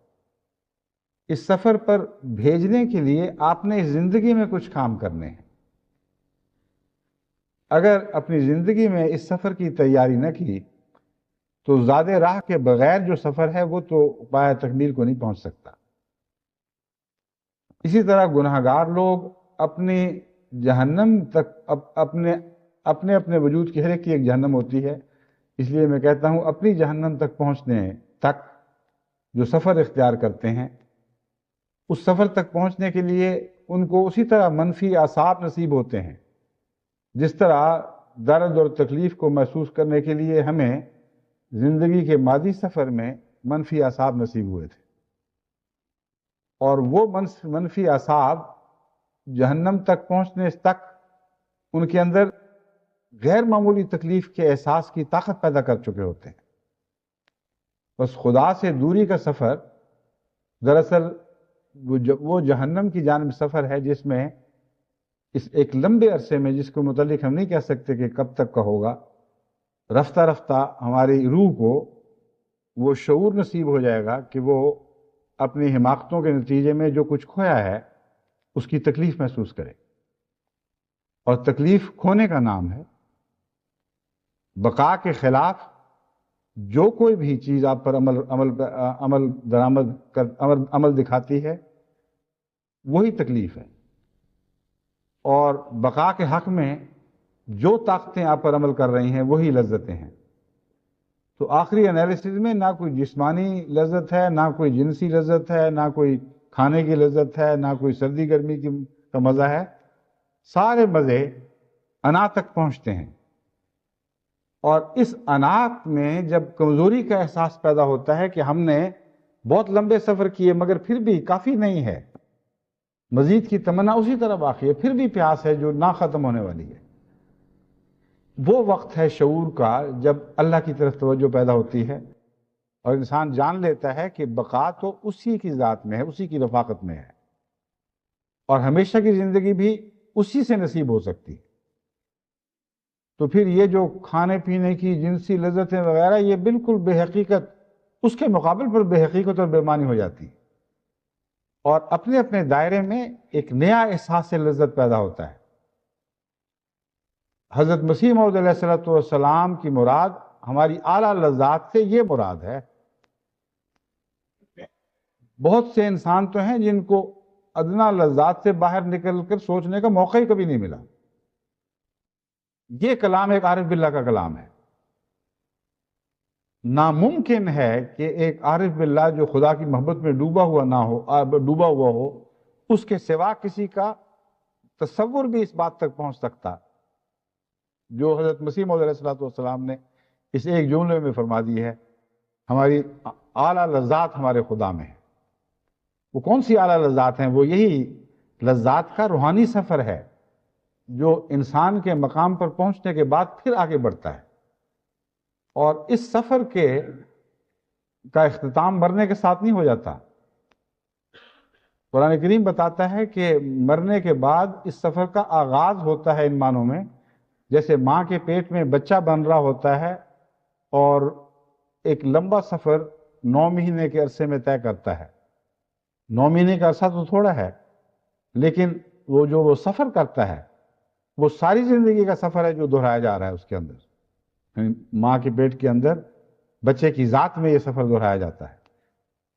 اس سفر پر بھیجنے کے لیے آپ نے اس زندگی میں کچھ کام کرنے ہیں۔ اگر اپنی زندگی میں اس سفر کی تیاری نہ کی تو زاد راہ کے بغیر جو سفر ہے وہ تو پایہ تکمیل کو نہیں پہنچ سکتا۔ اسی طرح گناہگار لوگ اپنی جہنم تک اپنے وجود کی ہر ایک کی ایک جہنم ہوتی ہے، اس لیے میں کہتا ہوں اپنی جہنم تک پہنچنے تک جو سفر اختیار کرتے ہیں، اس سفر تک پہنچنے کے لیے ان کو اسی طرح منفی اعصاب نصیب ہوتے ہیں جس طرح درد اور تکلیف کو محسوس کرنے کے لیے ہمیں زندگی کے ماضی سفر میں منفی اعصاب نصیب ہوئے تھے، اور وہ منفی اعصاب جہنم تک پہنچنے تک ان کے اندر غیر معمولی تکلیف کے احساس کی طاقت پیدا کر چکے ہوتے ہیں۔ بس خدا سے دوری کا سفر دراصل وہ جہنم کی جانب سفر ہے جس میں اس ایک لمبے عرصے میں، جس کو متعلق ہم نہیں کہہ سکتے کہ کب تک کا ہوگا، رفتہ رفتہ ہماری روح کو وہ شعور نصیب ہو جائے گا کہ وہ اپنی حماقتوں کے نتیجے میں جو کچھ کھویا ہے اس کی تکلیف محسوس کرے، اور تکلیف کھونے کا نام ہے۔ بقا کے خلاف جو کوئی بھی چیز آپ پر عمل دکھاتی ہے وہی تکلیف ہے۔ اور بقا کے حق میں جو طاقتیں آپ پر عمل کر رہی ہیں وہی لذتیں ہیں. تو آخری انالیسز میں نہ کوئی جسمانی لذت ہے، نہ کوئی جنسی لذت ہے، نہ کوئی کھانے کی لذت ہے، نہ کوئی سردی گرمی کا مزہ ہے. سارے مزے انا تک پہنچتے ہیں. اور اس انا میں جب کمزوری کا احساس پیدا ہوتا ہے کہ ہم نے بہت لمبے سفر کیے مگر پھر بھی کافی نہیں ہے، مزید کی تمنا اسی طرح باقی ہے، پھر بھی پیاس ہے جو نہ ختم ہونے والی ہے، وہ وقت ہے شعور کا جب اللہ کی طرف توجہ پیدا ہوتی ہے اور انسان جان لیتا ہے کہ بقا تو اسی کی ذات میں ہے، اسی کی رفاقت میں ہے، اور ہمیشہ کی زندگی بھی اسی سے نصیب ہو سکتی. تو پھر یہ جو کھانے پینے کی جنسی لذتیں وغیرہ یہ بالکل بے حقیقت، اس کے مقابل پر بے حقیقت اور بے معنی ہو جاتی، اور اپنے اپنے دائرے میں ایک نیا احساس لذت پیدا ہوتا ہے. حضرت مسیح موعود علیہ السلام کی مراد ہماری اعلیٰ لذات سے یہ مراد ہے. بہت سے انسان تو ہیں جن کو ادنا لذات سے باہر نکل کر سوچنے کا موقع ہی کبھی نہیں ملا. یہ کلام ایک عارف باللہ کا کلام ہے. ناممکن ہے کہ ایک عارف باللہ جو خدا کی محبت میں ڈوبا ہوا ہو اس کے سوا کسی کا تصور بھی اس بات تک پہنچ سکتا جو حضرت مسیح موعود علیہ السلام نے اس ایک جملے میں فرما دی ہے. ہماری اعلیٰ لذات ہمارے خدا میں ہے. وہ کون سی اعلیٰ لذات ہیں؟ وہ یہی لذات کا روحانی سفر ہے جو انسان کے مقام پر پہنچنے کے بعد پھر آگے بڑھتا ہے، اور اس سفر کا اختتام مرنے کے ساتھ نہیں ہو جاتا. قرآن کریم بتاتا ہے کہ مرنے کے بعد اس سفر کا آغاز ہوتا ہے ان معنوں میں جیسے ماں کے پیٹ میں بچہ بن رہا ہوتا ہے اور ایک لمبا سفر 9 مہینے کے عرصے میں طے کرتا ہے. 9 مہینے کا عرصہ تو تھوڑا ہے، لیکن وہ سفر کرتا ہے وہ ساری زندگی کا سفر ہے جو دہرایا جا رہا ہے اس کے اندر. ماں کے پیٹ کے اندر بچے کی ذات میں یہ سفر دہرایا جاتا ہے.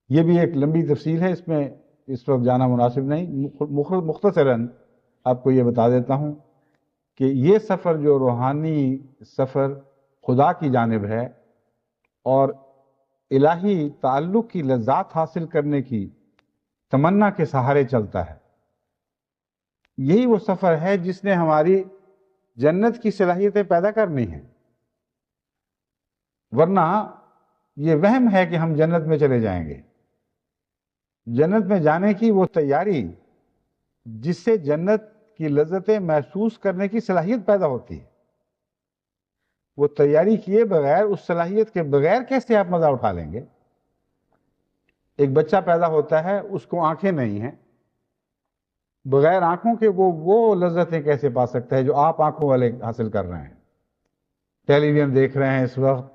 یہ بھی ایک لمبی تفصیل ہے، اس میں اس وقت جانا مناسب نہیں. مختصراً آپ کو یہ بتا دیتا ہوں کہ یہ سفر جو روحانی سفر خدا کی جانب ہے اور الہی تعلق کی لذات حاصل کرنے کی تمنا کے سہارے چلتا ہے، یہی وہ سفر ہے جس نے ہماری جنت کی صلاحیتیں پیدا کرنی ہیں. ورنہ یہ وہم ہے کہ ہم جنت میں چلے جائیں گے. جنت میں جانے کی وہ تیاری جس سے جنت کی لذتیں محسوس کرنے کی صلاحیت پیدا ہوتی ہے، وہ تیاری کیے بغیر، اس صلاحیت کے بغیر کیسے آپ مزہ اٹھا لیں گے؟ ایک بچہ پیدا ہوتا ہے، اس کو آنکھیں نہیں ہیں، بغیر آنکھوں کے وہ لذتیں کیسے پا سکتا ہے جو آپ آنکھوں والے حاصل کر رہے ہیں؟ ٹیلی ویژن دیکھ رہے ہیں اس وقت،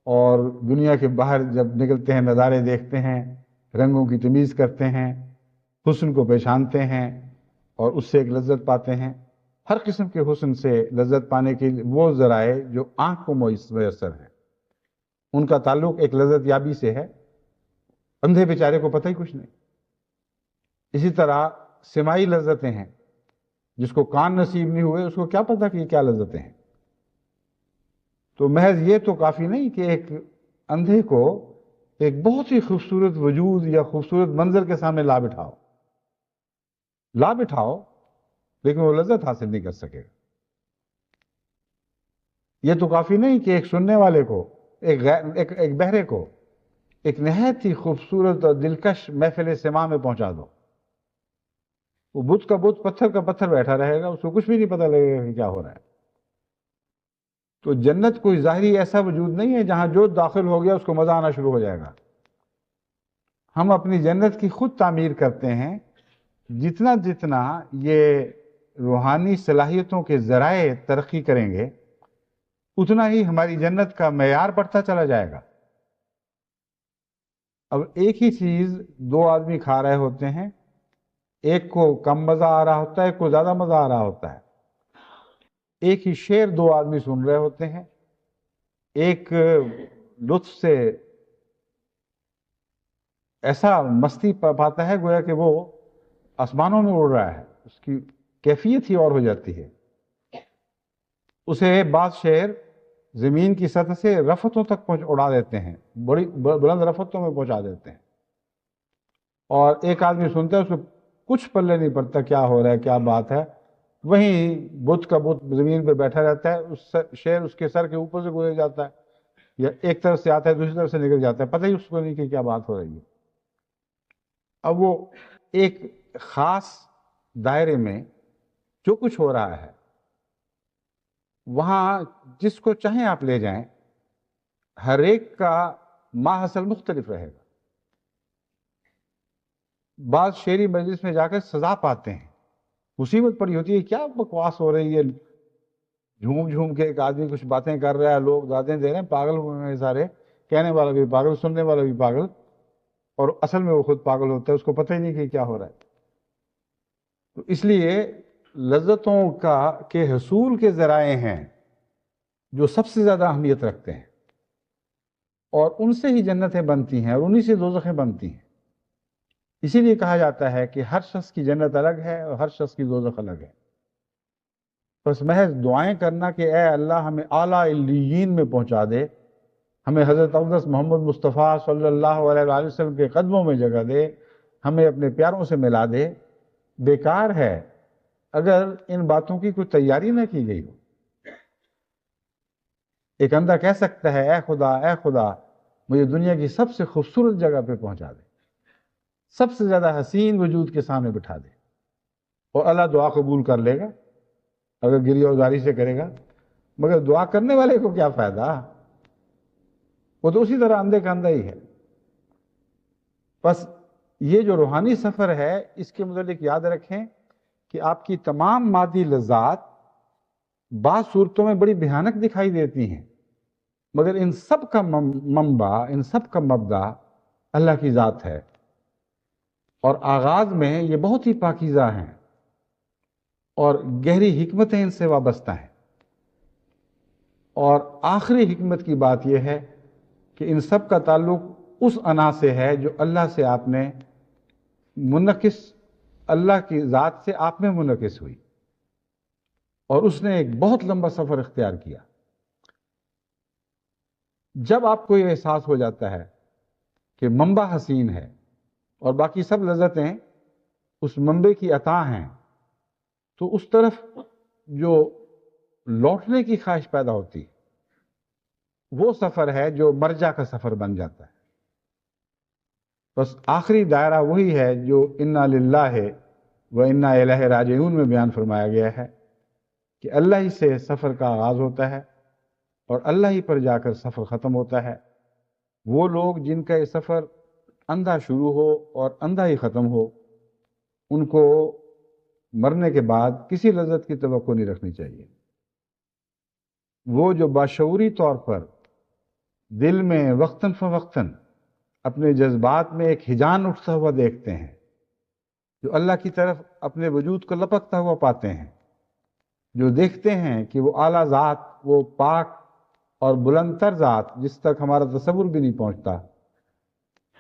اور دنیا کے باہر جب نکلتے ہیں نظارے دیکھتے ہیں، رنگوں کی تمیز کرتے ہیں، حسن کو پہچانتے ہیں اور اس سے ایک لذت پاتے ہیں. ہر قسم کے حسن سے لذت پانے کے وہ ذرائع جو آنکھ کو میسر ہیں ان کا تعلق ایک لذت یابی سے ہے. اندھے بیچارے کو پتہ ہی کچھ نہیں. اسی طرح سماعی لذتیں ہیں، جس کو کان نصیب نہیں ہوئے اس کو کیا پتہ کہ یہ کیا لذتیں ہیں. تو محض یہ تو کافی نہیں کہ ایک اندھے کو ایک بہت ہی خوبصورت وجود یا خوبصورت منظر کے سامنے لا بٹھاؤ لیکن وہ لذت حاصل نہیں کر سکے. یہ تو کافی نہیں کہ ایک سننے والے کو، ایک بہرے کو ایک نہایت ہی خوبصورت اور دلکش محفل سماع میں پہنچا دو. وہ بت کا بت، پتھر کا پتھر بیٹھا رہے گا، اس کو کچھ بھی نہیں پتہ لگے گا کہ کیا ہو رہا ہے. تو جنت کوئی ظاہری ایسا وجود نہیں ہے جہاں جو داخل ہو گیا اس کو مزہ آنا شروع ہو جائے گا. ہم اپنی جنت کی خود تعمیر کرتے ہیں. جتنا جتنا یہ روحانی صلاحیتوں کے ذرائع ترقی کریں گے اتنا ہی ہماری جنت کا معیار بڑھتا چلا جائے گا. اب ایک ہی چیز 2 آدمی کھا رہے ہوتے ہیں، ایک کو کم مزہ آ رہا ہوتا ہے، ایک کو زیادہ مزہ آ رہا ہوتا ہے. ایک ہی شعر 2 آدمی سن رہے ہوتے ہیں، ایک لطف سے ایسا مستی پاتا ہے گویا کہ وہ آسمانوں میں اڑ رہا ہے، اس کی کیفیت ہی اور ہو جاتی ہے. اسے بعض شعر زمین کی سطح سے رفتوں تک اڑا دیتے ہیں، بڑی بلند رفتوں میں پہنچا دیتے ہیں، اور ایک آدمی سنتا ہے اس کو کچھ پلے نہیں پڑتا کیا ہو رہا ہے، کیا بات ہے. وہیں بت کا بت زمین پہ بیٹھا رہتا ہے، اس شعر اس کے سر کے اوپر سے گزر جاتا ہے، یا ایک طرف سے آتا ہے دوسری طرف سے نکل جاتا ہے، پتہ ہی اس کو نہیں کہ کیا بات ہو رہی ہے. اب وہ ایک خاص دائرے میں جو کچھ ہو رہا ہے وہاں جس کو چاہیں آپ لے جائیں، ہر ایک کا ماحصل مختلف رہے گا. بعض شعری مجلس میں جا کر سزا پاتے ہیں، مصیبت پڑی ہوتی ہے، کیا بکواس ہو رہی ہے، جھوم جھوم کے ایک آدمی کچھ باتیں کر رہا ہے، لوگ دادیں دے رہے ہیں، پاگل ہوئے ہیں سارے، کہنے والا بھی پاگل، سننے والا بھی پاگل، اور اصل میں وہ خود پاگل ہوتا ہے، اس کو پتہ ہی نہیں کہ کیا ہو رہا ہے. تو اس لیے لذتوں کے حصول کے ذرائع ہیں جو سب سے زیادہ اہمیت رکھتے ہیں، اور ان سے ہی جنتیں بنتی ہیں اور انہی سے دوزخیں بنتی ہیں. اسی لیے کہا جاتا ہے کہ ہر شخص کی جنت الگ ہے اور ہر شخص کی دوزخ الگ ہے. بس محض دعائیں کرنا کہ اے اللہ ہمیں اعلیٰ علیین میں پہنچا دے، ہمیں حضرت اقدس محمد مصطفیٰ صلی اللہ علیہ وآلہ وسلم کے قدموں میں جگہ دے، ہمیں اپنے پیاروں سے ملا دے، بیکار ہے اگر ان باتوں کی کوئی تیاری نہ کی گئی ہو. ایک اندھا کہہ سکتا ہے اے خدا مجھے دنیا کی سب سے خوبصورت جگہ پہ پہنچا دے، سب سے زیادہ حسین وجود کے سامنے بٹھا دے، اور اللہ دعا قبول کر لے گا اگر گری ازاری سے کرے گا. مگر دعا کرنے والے کو کیا فائدہ، وہ تو اسی طرح اندھے کا اندھا ہی ہے. بس یہ جو روحانی سفر ہے اس کے متعلق یاد رکھیں کہ آپ کی تمام مادی لذات بعض صورتوں میں بڑی بھیانک دکھائی دیتی ہیں، مگر ان سب کا منبع، ان سب کا مبدا اللہ کی ذات ہے، اور آغاز میں یہ بہت ہی پاکیزہ ہیں اور گہری حکمتیں ان سے وابستہ ہیں. اور آخری حکمت کی بات یہ ہے کہ ان سب کا تعلق اس انا سے ہے جو اللہ سے آپ نے منعکس، اللہ کی ذات سے آپ میں منعکس ہوئی، اور اس نے ایک بہت لمبا سفر اختیار کیا. جب آپ کو یہ احساس ہو جاتا ہے کہ منبع حسین ہے اور باقی سب لذتیں اس منبع کی عطا ہیں، تو اس طرف جو لوٹنے کی خواہش پیدا ہوتی، وہ سفر ہے جو مرجع کا سفر بن جاتا ہے. بس آخری دائرہ وہی ہے جو انا للہ و انا الیہ راجعون میں بیان فرمایا گیا ہے کہ اللہ ہی سے سفر کا آغاز ہوتا ہے اور اللہ ہی پر جا کر سفر ختم ہوتا ہے. وہ لوگ جن کا یہ سفر اندھا شروع ہو اور اندھا ہی ختم ہو، ان کو مرنے کے بعد کسی لذت کی توقع نہیں رکھنی چاہیے. وہ جو باشعوری طور پر دل میں وقتاً فوقتاً اپنے جذبات میں ایک ہیجان اٹھتا ہوا دیکھتے ہیں، جو اللہ کی طرف اپنے وجود کو لپکتا ہوا پاتے ہیں، جو دیکھتے ہیں کہ وہ اعلیٰ ذات، وہ پاک اور بلند تر ذات جس تک ہمارا تصور بھی نہیں پہنچتا،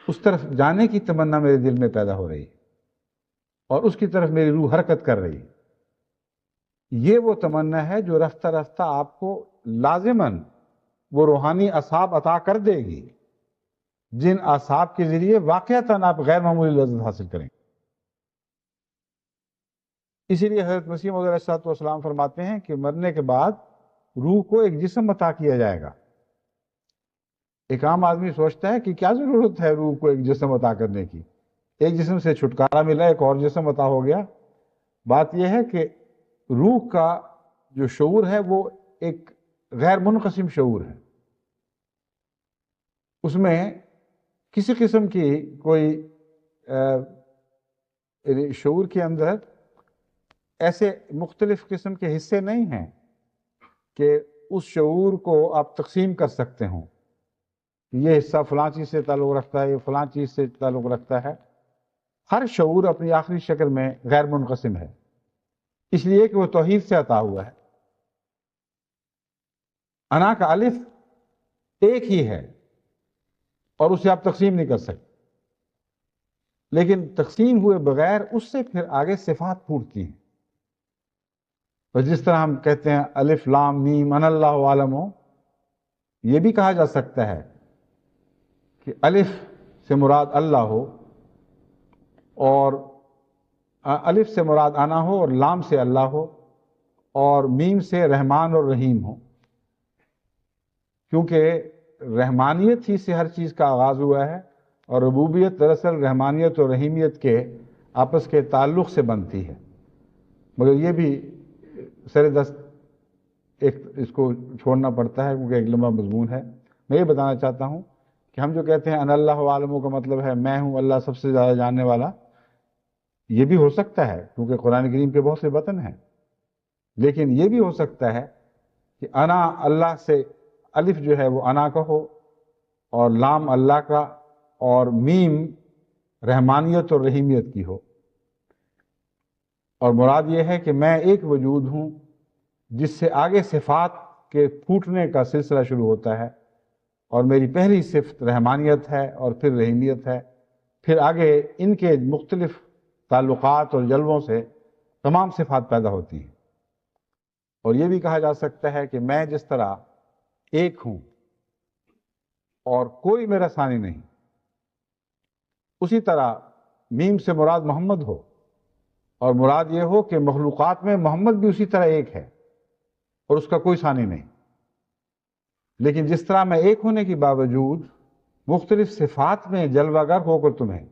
اس طرف جانے کی تمنا میرے دل میں پیدا ہو رہی ہے اور اس کی طرف میری روح حرکت کر رہی ہے. یہ وہ تمنا ہے جو رفتہ رفتہ آپ کو لازماً وہ روحانی اعصاب عطا کر دے گی جن اعصاب کے ذریعے واقعتاً آپ غیر معمولی لذت حاصل کریں. اسی لیے حضرت مسیح موعود علیہ السلام فرماتے ہیں کہ مرنے کے بعد روح کو ایک جسم عطا کیا جائے گا. ایک عام آدمی سوچتا ہے کہ کیا ضرورت ہے روح کو ایک جسم عطا کرنے کی، ایک جسم سے چھٹکارا ملا، ایک اور جسم عطا ہو گیا. بات یہ ہے کہ روح کا جو شعور ہے وہ ایک غیر منقسم شعور ہے. اس میں کسی قسم کی کوئی شعور کے اندر ایسے مختلف قسم کے حصے نہیں ہیں کہ اس شعور کو آپ تقسیم کر سکتے ہوں، یہ حصہ فلاں چیز سے تعلق رکھتا ہے، یہ فلاں چیز سے تعلق رکھتا ہے. ہر شعور اپنی آخری شکل میں غیر منقسم ہے، اس لیے کہ وہ توحید سے عطا ہوا ہے. انا کا الف ایک ہی ہے اور اسے آپ تقسیم نہیں کر سکتے، لیکن تقسیم ہوئے بغیر اس سے پھر آگے صفات پھوٹتی ہیں. اور جس طرح ہم کہتے ہیں الف لام میم ان اللہ عالم ہو، یہ بھی کہا جا سکتا ہے کہ الف سے مراد اللہ ہو، اور الف سے مراد انا ہو، اور لام سے اللہ ہو، اور میم سے رحمان اور رحیم ہو، کیونکہ رحمانیت ہی سے ہر چیز کا آغاز ہوا ہے، اور ربوبیت دراصل رحمانیت اور رحیمیت کے آپس کے تعلق سے بنتی ہے۔ مگر یہ بھی سر دست ایک اس کو چھوڑنا پڑتا ہے کیونکہ ایک لمبا مضمون ہے۔ میں یہ بتانا چاہتا ہوں کہ ہم جو کہتے ہیں ان اللہ عالم کا مطلب ہے میں ہوں اللہ سب سے زیادہ جاننے والا، یہ بھی ہو سکتا ہے کیونکہ قرآن کریم کے بہت سے وطن ہیں، لیکن یہ بھی ہو سکتا ہے کہ انا اللہ سے الف جو ہے وہ انا کا ہو، اور لام اللہ کا، اور میم رحمانیت اور رحیمیت کی ہو، اور مراد یہ ہے کہ میں ایک وجود ہوں جس سے آگے صفات کے پھوٹنے کا سلسلہ شروع ہوتا ہے، اور میری پہلی صفت رحمانیت ہے اور پھر رحیمیت ہے، پھر آگے ان کے مختلف تعلقات اور جلووں سے تمام صفات پیدا ہوتی ہیں۔ اور یہ بھی کہا جا سکتا ہے کہ میں جس طرح ایک ہوں اور کوئی میرا ثانی نہیں، اسی طرح میم سے مراد محمد ہو، اور مراد یہ ہو کہ مخلوقات میں محمد بھی اسی طرح ایک ہے اور اس کا کوئی ثانی نہیں، لیکن جس طرح میں ایک ہونے کے باوجود مختلف صفات میں جلوہ گر ہو کر تمہیں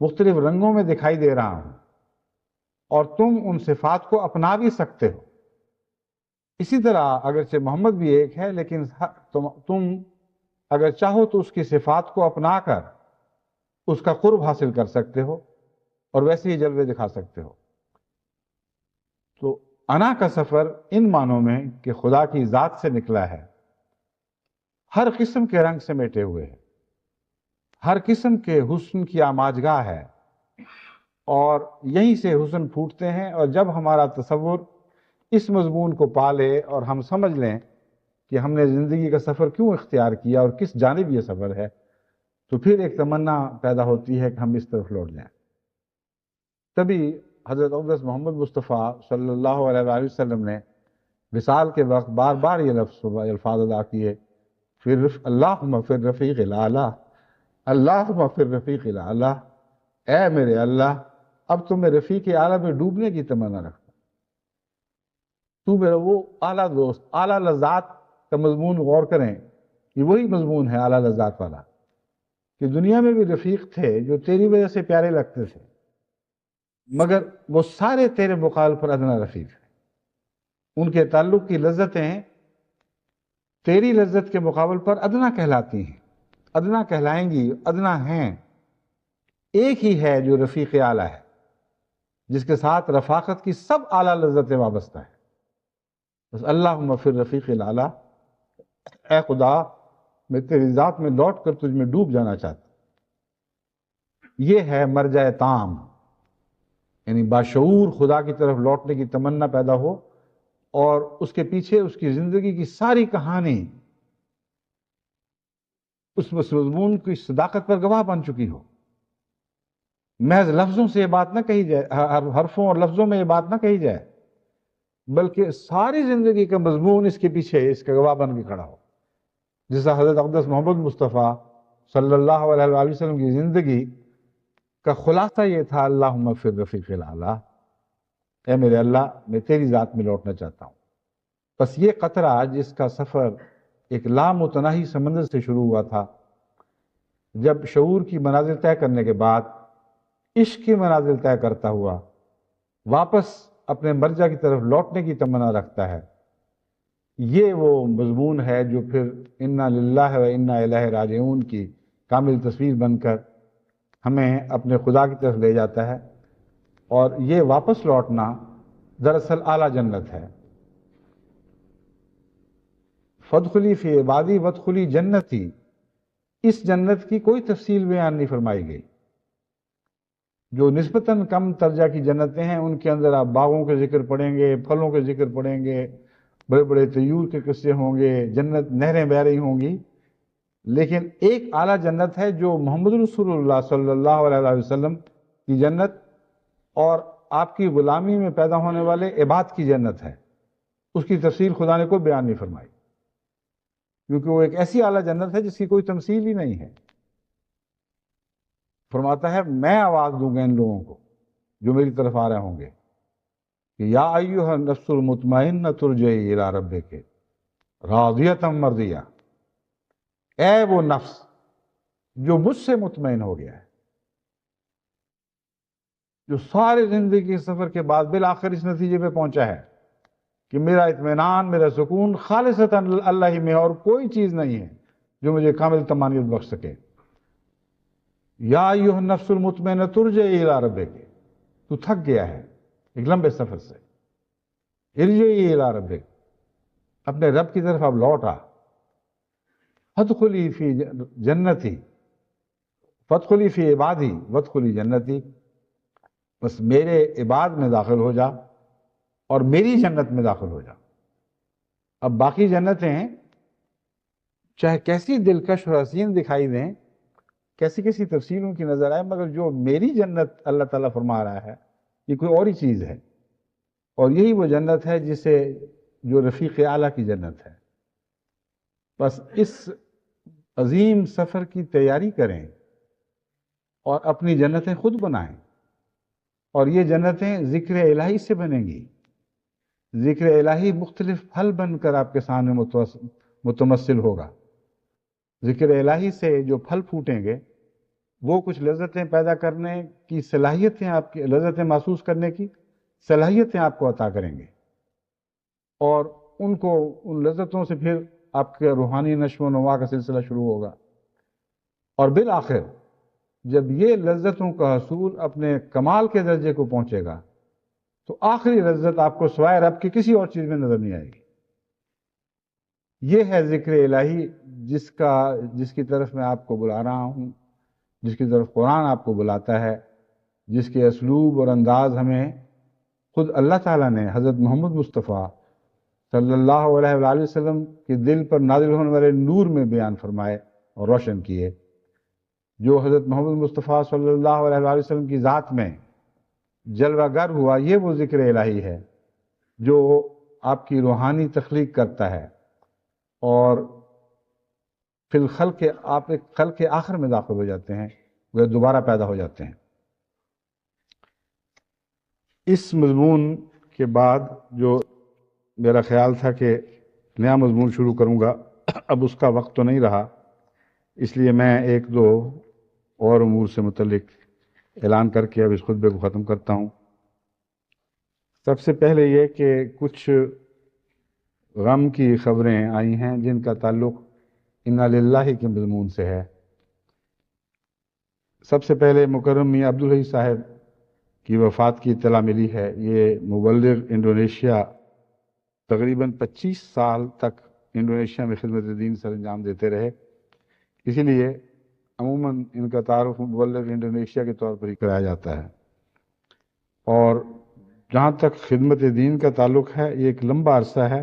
مختلف رنگوں میں دکھائی دے رہا ہوں، اور تم ان صفات کو اپنا بھی سکتے ہو۔ اسی طرح اگرچہ محمد بھی ایک ہے، لیکن تم اگر چاہو تو اس کی صفات کو اپنا کر اس کا قرب حاصل کر سکتے ہو اور ویسے ہی جلوے دکھا سکتے ہو۔ تو انا کا سفر ان معنوں میں کہ خدا کی ذات سے نکلا ہے، ہر قسم کے رنگ سمیٹے ہوئے ہے، ہر قسم کے حسن کی آماجگاہ ہے، اور یہیں سے حسن پھوٹتے ہیں۔ اور جب ہمارا تصور اس مضمون کو پالے اور ہم سمجھ لیں کہ ہم نے زندگی کا سفر کیوں اختیار کیا اور کس جانب یہ سفر ہے، تو پھر ایک تمنا پیدا ہوتی ہے کہ ہم اس طرف لوٹ جائیں۔ تبھی حضرت اقدس محمد مصطفیٰ صلی اللہ علیہ وآلہ وسلم نے وصال کے وقت بار بار یہ الفاظ ادا کیے، اللہم فی الرفیق الاعلیٰ، اللہم فی الرفیق الاعلیٰ، اے میرے اللہ اب تو میں رفیق اعلیٰ میں ڈوبنے کی تمنا رکھتا ہوں، تو میرا وہ اعلیٰ دوست۔ اعلیٰ لذات کا مضمون غور کریں، یہ وہی مضمون ہے اعلیٰ لذات والا، کہ دنیا میں بھی رفیق تھے جو تیری وجہ سے پیارے لگتے تھے، مگر وہ سارے تیرے مقابل پر ادنا رفیق ہیں، ان کے تعلق کی لذتیں تیری لذت کے مقابل پر ادنا کہلاتی ہیں، ادنا کہلائیں گی، ادنا ہیں۔ ایک ہی ہے جو رفیق اعلیٰ ہے، جس کے ساتھ رفاقت کی سب اعلیٰ لذتیں وابستہ ہیں۔ بس اللہم فی الرفیق الاعلیٰ، اے خدا میں تیری ذات میں لوٹ کر تجھ میں ڈوب جانا چاہتا ہوں۔ یہ ہے مرجع تام، یعنی باشعور خدا کی طرف لوٹنے کی تمنا پیدا ہو، اور اس کے پیچھے اس کی زندگی کی ساری کہانی اس مضمون کی صداقت پر گواہ بن چکی ہو۔ محض لفظوں سے یہ بات نہ کہی جائے، حرفوں اور لفظوں میں یہ بات نہ کہی جائے، بلکہ ساری زندگی کا مضمون اس کے پیچھے اس کا گواہ بن کے کھڑا ہو۔ جیسا حضرت اقدس محمد مصطفیٰ صلی اللہ علیہ وآلہ وسلم کی زندگی کا خلاصہ یہ تھا، اللہم فی الرفیق الاعلیٰ، اے میرے اللہ میں تیری ذات میں لوٹنا چاہتا ہوں۔ بس یہ قطرہ جس کا سفر ایک لامتناہی سمندر سے شروع ہوا تھا، جب شعور کی منازل طے کرنے کے بعد عشق کی منازل طے کرتا ہوا واپس اپنے مرجع کی طرف لوٹنے کی تمنا رکھتا ہے، یہ وہ مضمون ہے جو پھر انا للہ و انا الیہ راجعون کی کامل تصویر بن کر ہمیں اپنے خدا کی طرف لے جاتا ہے۔ اور یہ واپس لوٹنا دراصل اعلیٰ جنت ہے۔ فادخلی فی عبادی وادخلی جنتی، اس جنت کی کوئی تفصیل بیان نہیں فرمائی گئی۔ جو نسبتاً کم درجہ کی جنتیں ہیں ان کے اندر آپ باغوں کے ذکر پڑھیں گے، پھلوں کے ذکر پڑھیں گے، بڑے بڑے طیور کے قصے ہوں گے، جنت نہریں بہ رہی ہوں گی، لیکن ایک اعلیٰ جنت ہے جو محمد رسول اللہ صلی اللہ علیہ وسلم کی جنت اور آپ کی غلامی میں پیدا ہونے والے عباد کی جنت ہے۔ اس کی تفصیل خدا نے کوئی بیان نہیں فرمائی، کیونکہ وہ ایک ایسی اعلیٰ جنت ہے جس کی کوئی تمثیل ہی نہیں ہے۔ فرماتا ہے میں آواز دوں گا ان لوگوں کو جو میری طرف آ رہے ہوں گے کہ یا ایھا النفس المطمئنۃ ارجعی الی ربک راضیۃ مرضیہ، اے وہ نفس جو مجھ سے مطمئن ہو گیا ہے، جو سارے زندگی کے سفر کے بعد بالآخر اس نتیجے پہ پہنچا ہے کہ میرا اطمینان، میرا سکون خالصتاً اللہ ہی میں، اور کوئی چیز نہیں ہے جو مجھے کامل طمانینت بخش سکے۔ یا ایھا النفس المطمئنۃ ارجعی الی ربک، تو تھک گیا ہے ایک لمبے سفر سے، ارجعی الی ربک، اپنے رب کی طرف اب لوٹ آ، فادخلی فی جنتی، فادخلی فی عبادی وادخلی جنتی، بس میرے عباد میں داخل ہو جا اور میری جنت میں داخل ہو جا۔ اب باقی جنتیں چاہے کیسی دلکش اور حسین دکھائی دیں، کیسی کیسی تفصیلوں کی نظر آئے، مگر جو میری جنت اللہ تعالیٰ فرما رہا ہے یہ کوئی اور ہی چیز ہے، اور یہی وہ جنت ہے جسے جو رفیق اعلیٰ کی جنت ہے۔ بس اس عظیم سفر کی تیاری کریں اور اپنی جنتیں خود بنائیں، اور یہ جنتیں ذکر الہی سے بنیں گی۔ ذکر الہی مختلف پھل بن کر آپ کے سامنے متمثل ہوگا۔ ذکر الہی سے جو پھل پھوٹیں گے وہ کچھ لذتیں پیدا کرنے کی صلاحیتیں، آپ کی لذتیں محسوس کرنے کی صلاحیتیں آپ کو عطا کریں گے، اور ان لذتوں سے پھر آپ کے روحانی نشو و نما کا سلسلہ شروع ہوگا، اور بالآخر جب یہ لذتوں کا حصول اپنے کمال کے درجے کو پہنچے گا تو آخری لذت آپ کو سوائے رب کی کسی اور چیز میں نظر نہیں آئے گی۔ یہ ہے ذکر الہی جس کی طرف میں آپ کو بلا رہا ہوں، جس کی طرف قرآن آپ کو بلاتا ہے، جس کے اسلوب اور انداز ہمیں خود اللہ تعالیٰ نے حضرت محمد مصطفیٰ صلی اللہ علیہ وآلہ وسلم کے دل پر نازل ہونے والے نور میں بیان فرمائے اور روشن کیے۔ جو حضرت محمد مصطفیٰ صلی اللہ علیہ وآلہ وسلم کی ذات میں جلوہ گر ہوا، یہ وہ ذکر الہی ہے جو آپ کی روحانی تخلیق کرتا ہے، اور فی الخلق آپ ایک خلق آخر میں داخل ہو جاتے ہیں، وہ دوبارہ پیدا ہو جاتے ہیں۔ اس مضمون کے بعد جو میرا خیال تھا کہ نیا مضمون شروع کروں گا، اب اس کا وقت تو نہیں رہا، اس لیے میں ایک دو اور امور سے متعلق اعلان کر کے اب اس خطبے کو ختم کرتا ہوں۔ سب سے پہلے یہ کہ کچھ غم کی خبریں آئی ہیں جن کا تعلق انا للہ کے مضمون سے ہے۔ سب سے پہلے مکرم میاں عبدالحی صاحب کی وفات کی اطلاع ملی ہے۔ یہ مبلغ انڈونیشیا تقریباً 25 سال تک انڈونیشیا میں خدمت دین سر انجام دیتے رہے، اسی لیے عموماً ان کا تعارف مبلغ انڈونیشیا کے طور پر ہی کرایا جاتا ہے، اور جہاں تک خدمت دین کا تعلق ہے یہ ایک لمبا عرصہ ہے۔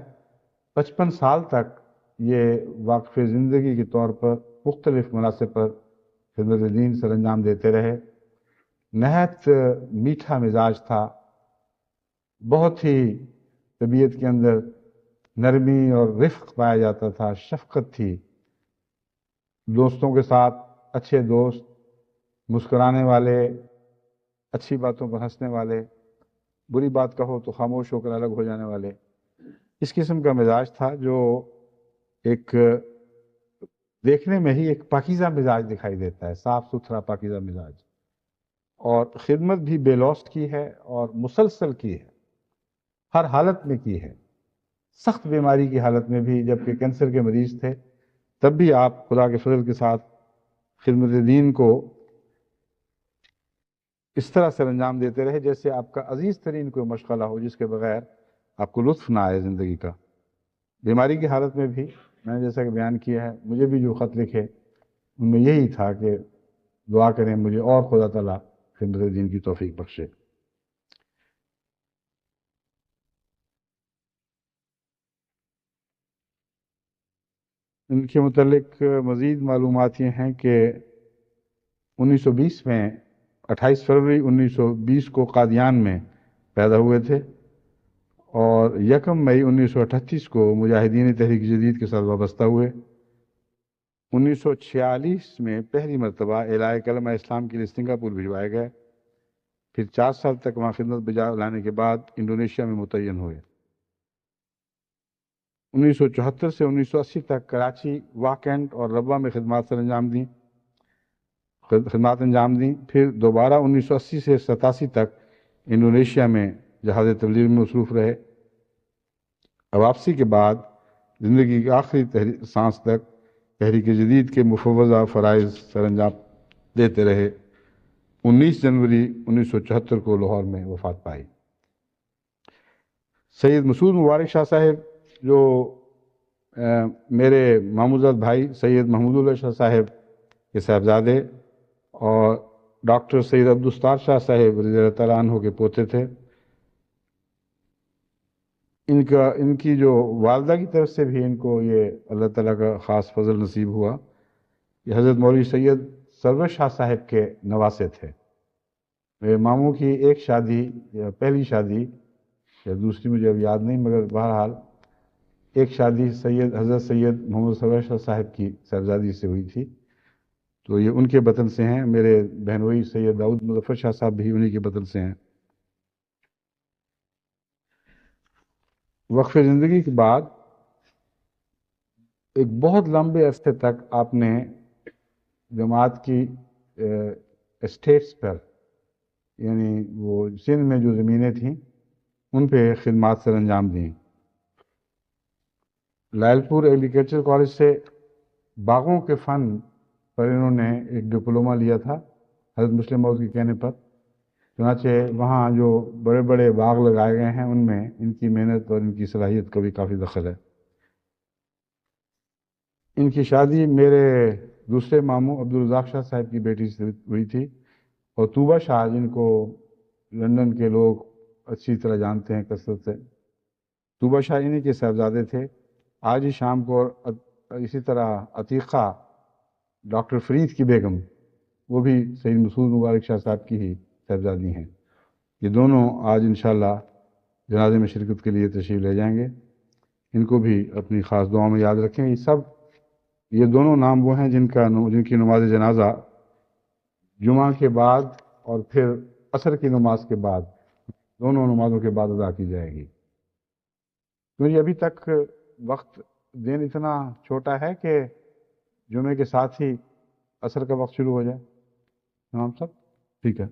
55 سال تک یہ واقف زندگی کے طور پر مختلف مناصب پر خدمت دین سر انجام دیتے رہے۔ نہایت میٹھا مزاج تھا، بہت ہی طبیعت کے اندر نرمی اور رفق پایا جاتا تھا، شفقت تھی، دوستوں کے ساتھ اچھے دوست، مسکرانے والے، اچھی باتوں پر ہنسنے والے، بری بات کہو تو خاموش ہو کر الگ ہو جانے والے، اس قسم کا مزاج تھا جو ایک دیکھنے میں ہی ایک پاکیزہ مزاج دکھائی دیتا ہے، صاف ستھرا پاکیزہ مزاج، اور خدمت بھی بے لوث کی ہے اور مسلسل کی ہے، ہر حالت میں کی ہے۔ سخت بیماری کی حالت میں بھی، جبکہ کینسر کے مریض تھے، تب بھی آپ خدا کے فضل کے ساتھ خدمت دین کو اس طرح سر انجام دیتے رہے جیسے آپ کا عزیز ترین کوئی مشغلہ ہو جس کے بغیر آپ کو لطف نہ آئے زندگی کا۔ بیماری کی حالت میں بھی میں نے جیسا کہ بیان کیا ہے، مجھے بھی جو خط لکھے ان میں یہی تھا کہ دعا کریں مجھے اور خدا تعالیٰ خدمت دین کی توفیق بخشے۔ ان کے متعلق مزید معلومات یہ ہیں کہ 1920 میں 28 فروری 1920 کو قادیان میں پیدا ہوئے تھے، اور 1 مئی 1938 کو مجاہدین تحریک جدید کے ساتھ وابستہ ہوئے۔ 1946 میں پہلی مرتبہ اعلائے کلمہ اسلام کے لیے سنگاپور بھجوائے گئے، پھر 4 سال تک وہاں خدمت بجا لانے کے بعد انڈونیشیا میں متعین ہوئے۔ 1974 سے 1980 تک کراچی، واکینٹ اور ربوہ میں خدمات انجام دیں، پھر دوبارہ 1980 سے 87 تک انڈونیشیا میں جہاز تبلیغ میں مصروف رہے۔ واپسی کے بعد زندگی کی آخری سانس تک تحریک جدید کے مفوضہ فرائض سر انجام دیتے رہے۔ 19 جنوری 1974 کو لاہور میں وفات پائی۔ سید مسعود مبارک شاہ صاحب جو میرے ماموزاد بھائی سید محمود اللہ شاہ صاحب کے صاحبزادے اور ڈاکٹر سید عبدالستار شاہ صاحب رضی اللہ تعالیٰ عنہ کے پوتے تھے، ان کی جو والدہ کی طرف سے بھی ان کو یہ اللہ تعالیٰ کا خاص فضل نصیب ہوا کہ حضرت مولوی سید سرور شاہ صاحب کے نواسے تھے۔ میرے ماموں کی ایک شادی یا پہلی شادی یا دوسری مجھے اب یاد نہیں، مگر بہرحال ایک شادی حضرت سید محمد سرور شاہ صاحب کی صاحبزادی سے ہوئی تھی، تو یہ ان کے بطن سے ہیں۔ میرے بہنوئی سید داؤد مظفر شاہ صاحب بھی انہی کے بطن سے ہیں۔ وقف زندگی کے بعد ایک بہت لمبے عرصے تک آپ نے جماعت کی اسٹیٹس پر، یعنی وہ سندھ میں جو زمینیں تھیں ان پہ خدمات سر انجام دیں۔ لائل پور ایگریکلچر کالج سے باغوں کے فن پر انہوں نے ایک ڈپلومہ لیا تھا حضرت مسلم موعود کے کہنے پر، چنانچہ وہاں جو بڑے بڑے باغ لگائے گئے ہیں ان میں ان کی محنت اور ان کی صلاحیت کا بھی کافی دخل ہے۔ ان کی شادی میرے دوسرے ماموں عبدالرزاق شاہ صاحب کی بیٹی سے ہوئی تھی، اور طوبہ شاہ جن کو لندن کے لوگ اچھی طرح جانتے ہیں کثرت سے، طوبہ شاہ انہی کے صاحبزادے تھے۔ آج ہی شام کو اسی طرح عتیقہ ڈاکٹر فرید کی بیگم، وہ بھی سید مسعود مبارک شاہ صاحب کی ہی صاحبزادی ہیں۔ یہ دونوں آج انشاءاللہ جنازے میں شرکت کے لیے تشریف لے جائیں گے، ان کو بھی اپنی خاص دعاؤں میں یاد رکھیں۔ یہ دونوں نام وہ ہیں جن کی نماز جنازہ جمعہ کے بعد اور پھر عصر کی نماز کے بعد، دونوں نمازوں کے بعد ادا کی جائے گی، کیونکہ ابھی تک وقت دن اتنا چھوٹا ہے کہ جمعے کے ساتھ ہی عصر کا وقت شروع ہو جائے۔ تمام سب ٹھیک ہے،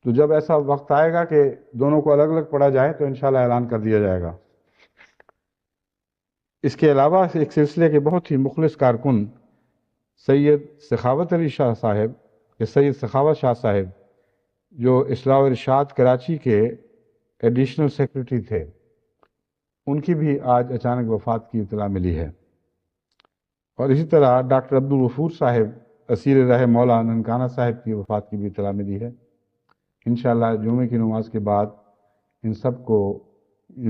تو جب ایسا وقت آئے گا کہ دونوں کو الگ الگ پڑھا جائے تو انشاءاللہ اعلان کر دیا جائے گا۔ اس کے علاوہ ایک سلسلے کے بہت ہی مخلص کارکن سید سخاوت علی شاہ صاحب یا سید سخاوت شاہ صاحب، جو اصلاح و ارشاد کراچی کے ایڈیشنل سیکرٹری تھے، ان کی بھی آج اچانک وفات کی اطلاع ملی ہے۔ اور اسی طرح ڈاکٹر عبدالغفور صاحب اسیر رہ مولا ننکانہ صاحب کی وفات کی بھی اطلاع ملی ہے۔ انشاءاللہ جمعے کی نماز کے بعد ان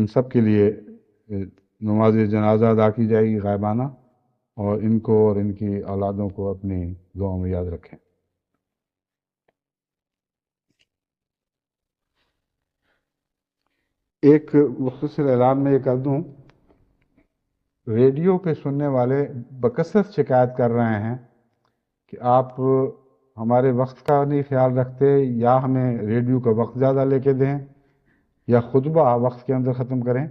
سب کے لیے نماز جنازہ ادا کی جائے گی غائبانہ، اور ان کو اور ان کی اولادوں کو اپنی دعاؤں میں یاد رکھیں۔ ایک مختصر اعلان میں یہ کر دوں، ریڈیو پہ سننے والے بکثرت شکایت کر رہے ہیں کہ آپ ہمارے وقت کا نہیں خیال رکھتے، یا ہمیں ریڈیو کا وقت زیادہ لے کے دیں، یا خطبہ وقت کے اندر ختم کریں،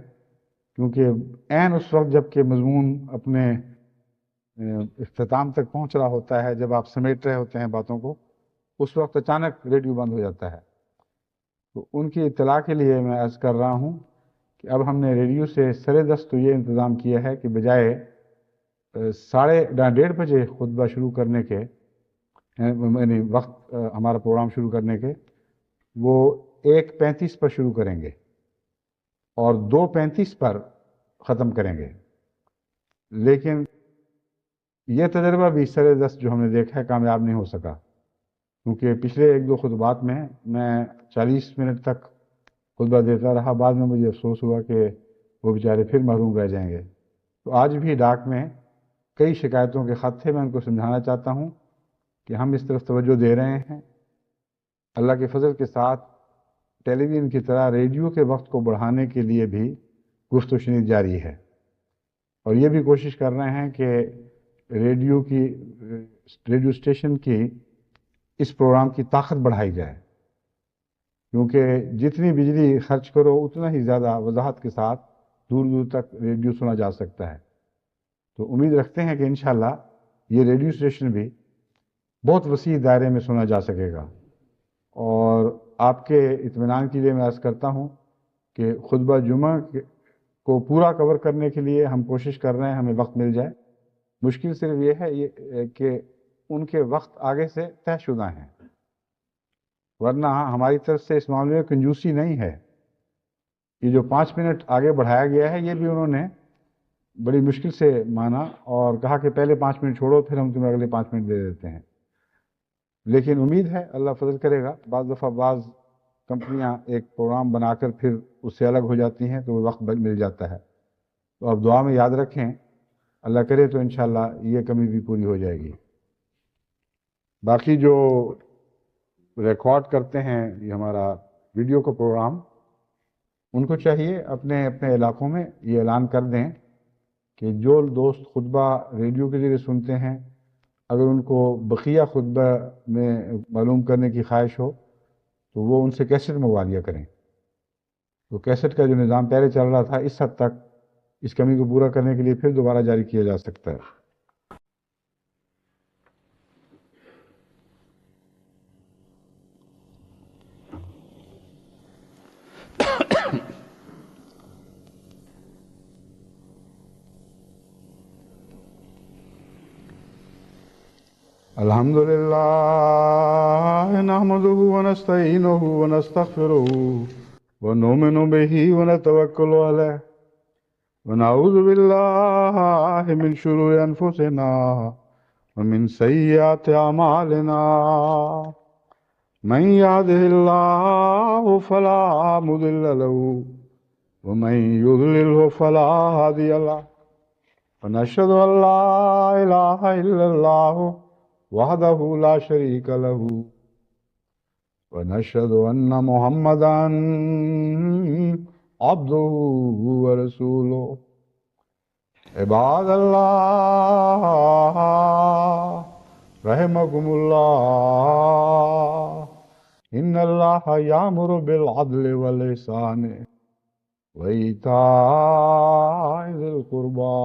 کیونکہ عین اس وقت جب کہ مضمون اپنے اختتام تک پہنچ رہا ہوتا ہے، جب آپ سمیٹ رہے ہوتے ہیں باتوں کو، اس وقت اچانک ریڈیو بند ہو جاتا ہے۔ تو ان کی اطلاع کے لیے میں عرض کر رہا ہوں کہ اب ہم نے ریڈیو سے سرے دست تو یہ انتظام کیا ہے کہ بجائے 1:30 بجے خطبہ شروع کرنے کے، یعنی وقت ہمارا پروگرام شروع کرنے کے، وہ 1:35 پر شروع کریں گے اور 2:35 پر ختم کریں گے۔ لیکن یہ تجربہ بھی سرے دست جو ہم نے دیکھا ہے کامیاب نہیں ہو سکا، کیونکہ پچھلے 1-2 خطبات میں 40 منٹ تک خطبہ دیتا رہا، بعد میں مجھے افسوس ہوا کہ وہ بیچارے پھر محروم رہ جائیں گے۔ تو آج بھی ڈاک میں کئی شکایتوں کے خط تھے، میں ان کو سمجھانا چاہتا ہوں کہ ہم اس طرف توجہ دے رہے ہیں۔ اللہ کے فضل کے ساتھ ٹیلی ویژن کی طرح ریڈیو کے وقت کو بڑھانے کے لیے بھی گفت و شنید جاری ہے، اور یہ بھی کوشش کر رہے ہیں کہ ریڈیو اسٹیشن کی اس پروگرام کی طاقت بڑھائی جائے، کیونکہ جتنی بجلی خرچ کرو اتنا ہی زیادہ وضاحت کے ساتھ دور دور تک ریڈیو سنا جا سکتا ہے۔ تو امید رکھتے ہیں کہ انشاءاللہ یہ ریڈیو اسٹیشن بھی بہت وسیع دائرے میں سنا جا سکے گا۔ اور آپ کے اطمینان کے لیے میں عرض کرتا ہوں کہ خطبہ جمعہ کو پورا کور کرنے کے لیے ہم کوشش کر رہے ہیں، ہمیں وقت مل جائے۔ مشکل صرف یہ ہے کہ ان کے وقت آگے سے طے شدہ ہیں، ورنہ ہماری طرف سے اس معاملے میں کنجوسی نہیں ہے۔ یہ جو 5 منٹ آگے بڑھایا گیا ہے، یہ بھی انہوں نے بڑی مشکل سے مانا اور کہا کہ پہلے 5 منٹ چھوڑو، پھر ہم تمہیں اگلے 5 منٹ دے دیتے ہیں۔ لیکن امید ہے اللہ فضل کرے گا، بعض دفعہ بعض کمپنیاں ایک پروگرام بنا کر پھر اس سے الگ ہو جاتی ہیں تو وقت مل جاتا ہے۔ تو آپ دعا میں یاد رکھیں، اللہ کرے تو انشاءاللہ یہ کمی بھی پوری ہو جائے گی۔ باقی جو ریکارڈ کرتے ہیں یہ ہمارا ویڈیو کا پروگرام، ان کو چاہیے اپنے اپنے علاقوں میں یہ اعلان کر دیں کہ جو دوست خطبہ ریڈیو کے ذریعے سنتے ہیں، اگر ان کو بقیہ خطبہ میں معلوم کرنے کی خواہش ہو تو وہ ان سے کیسٹ منگوا لیا کریں۔ تو کیسٹ کا جو نظام پہلے چل رہا تھا، اس حد تک اس کمی کو پورا کرنے کے لیے پھر دوبارہ جاری کیا جا سکتا ہے۔ الحمد للہ نحمده ونستعینه ونستغفره ونؤمن به ونتوکل علیہ ونعوذ باللہ من شرور انفسنا ومن سیئات اعمالنا من يهده الله فلا مضل له ومن يضلله فلا هادي له ونشهد ان لا اله الا الله وحده لا شريك له ونشهد أن محمدا عبده ورسوله عباد الله رحمكم الله إن الله يأمر بالعدل والإحسان وإيتاء ذي القربى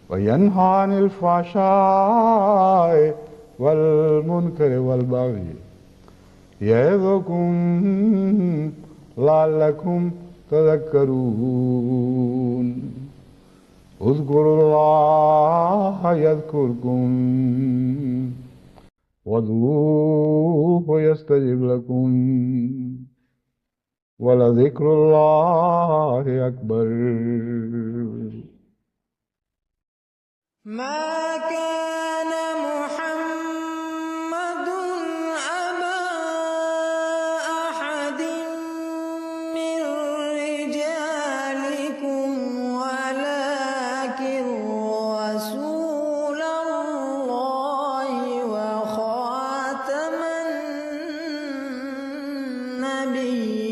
وينهى عن الفحشاء والمنكر والبغي يعظكم لعلكم تذكرون اذكروا الله يذكركم وادعوه يستجب لكم ولذكر الله أكبر ما كان محمد أبا أحد من رجالكم ولكن رسول الله وخاتم النبيين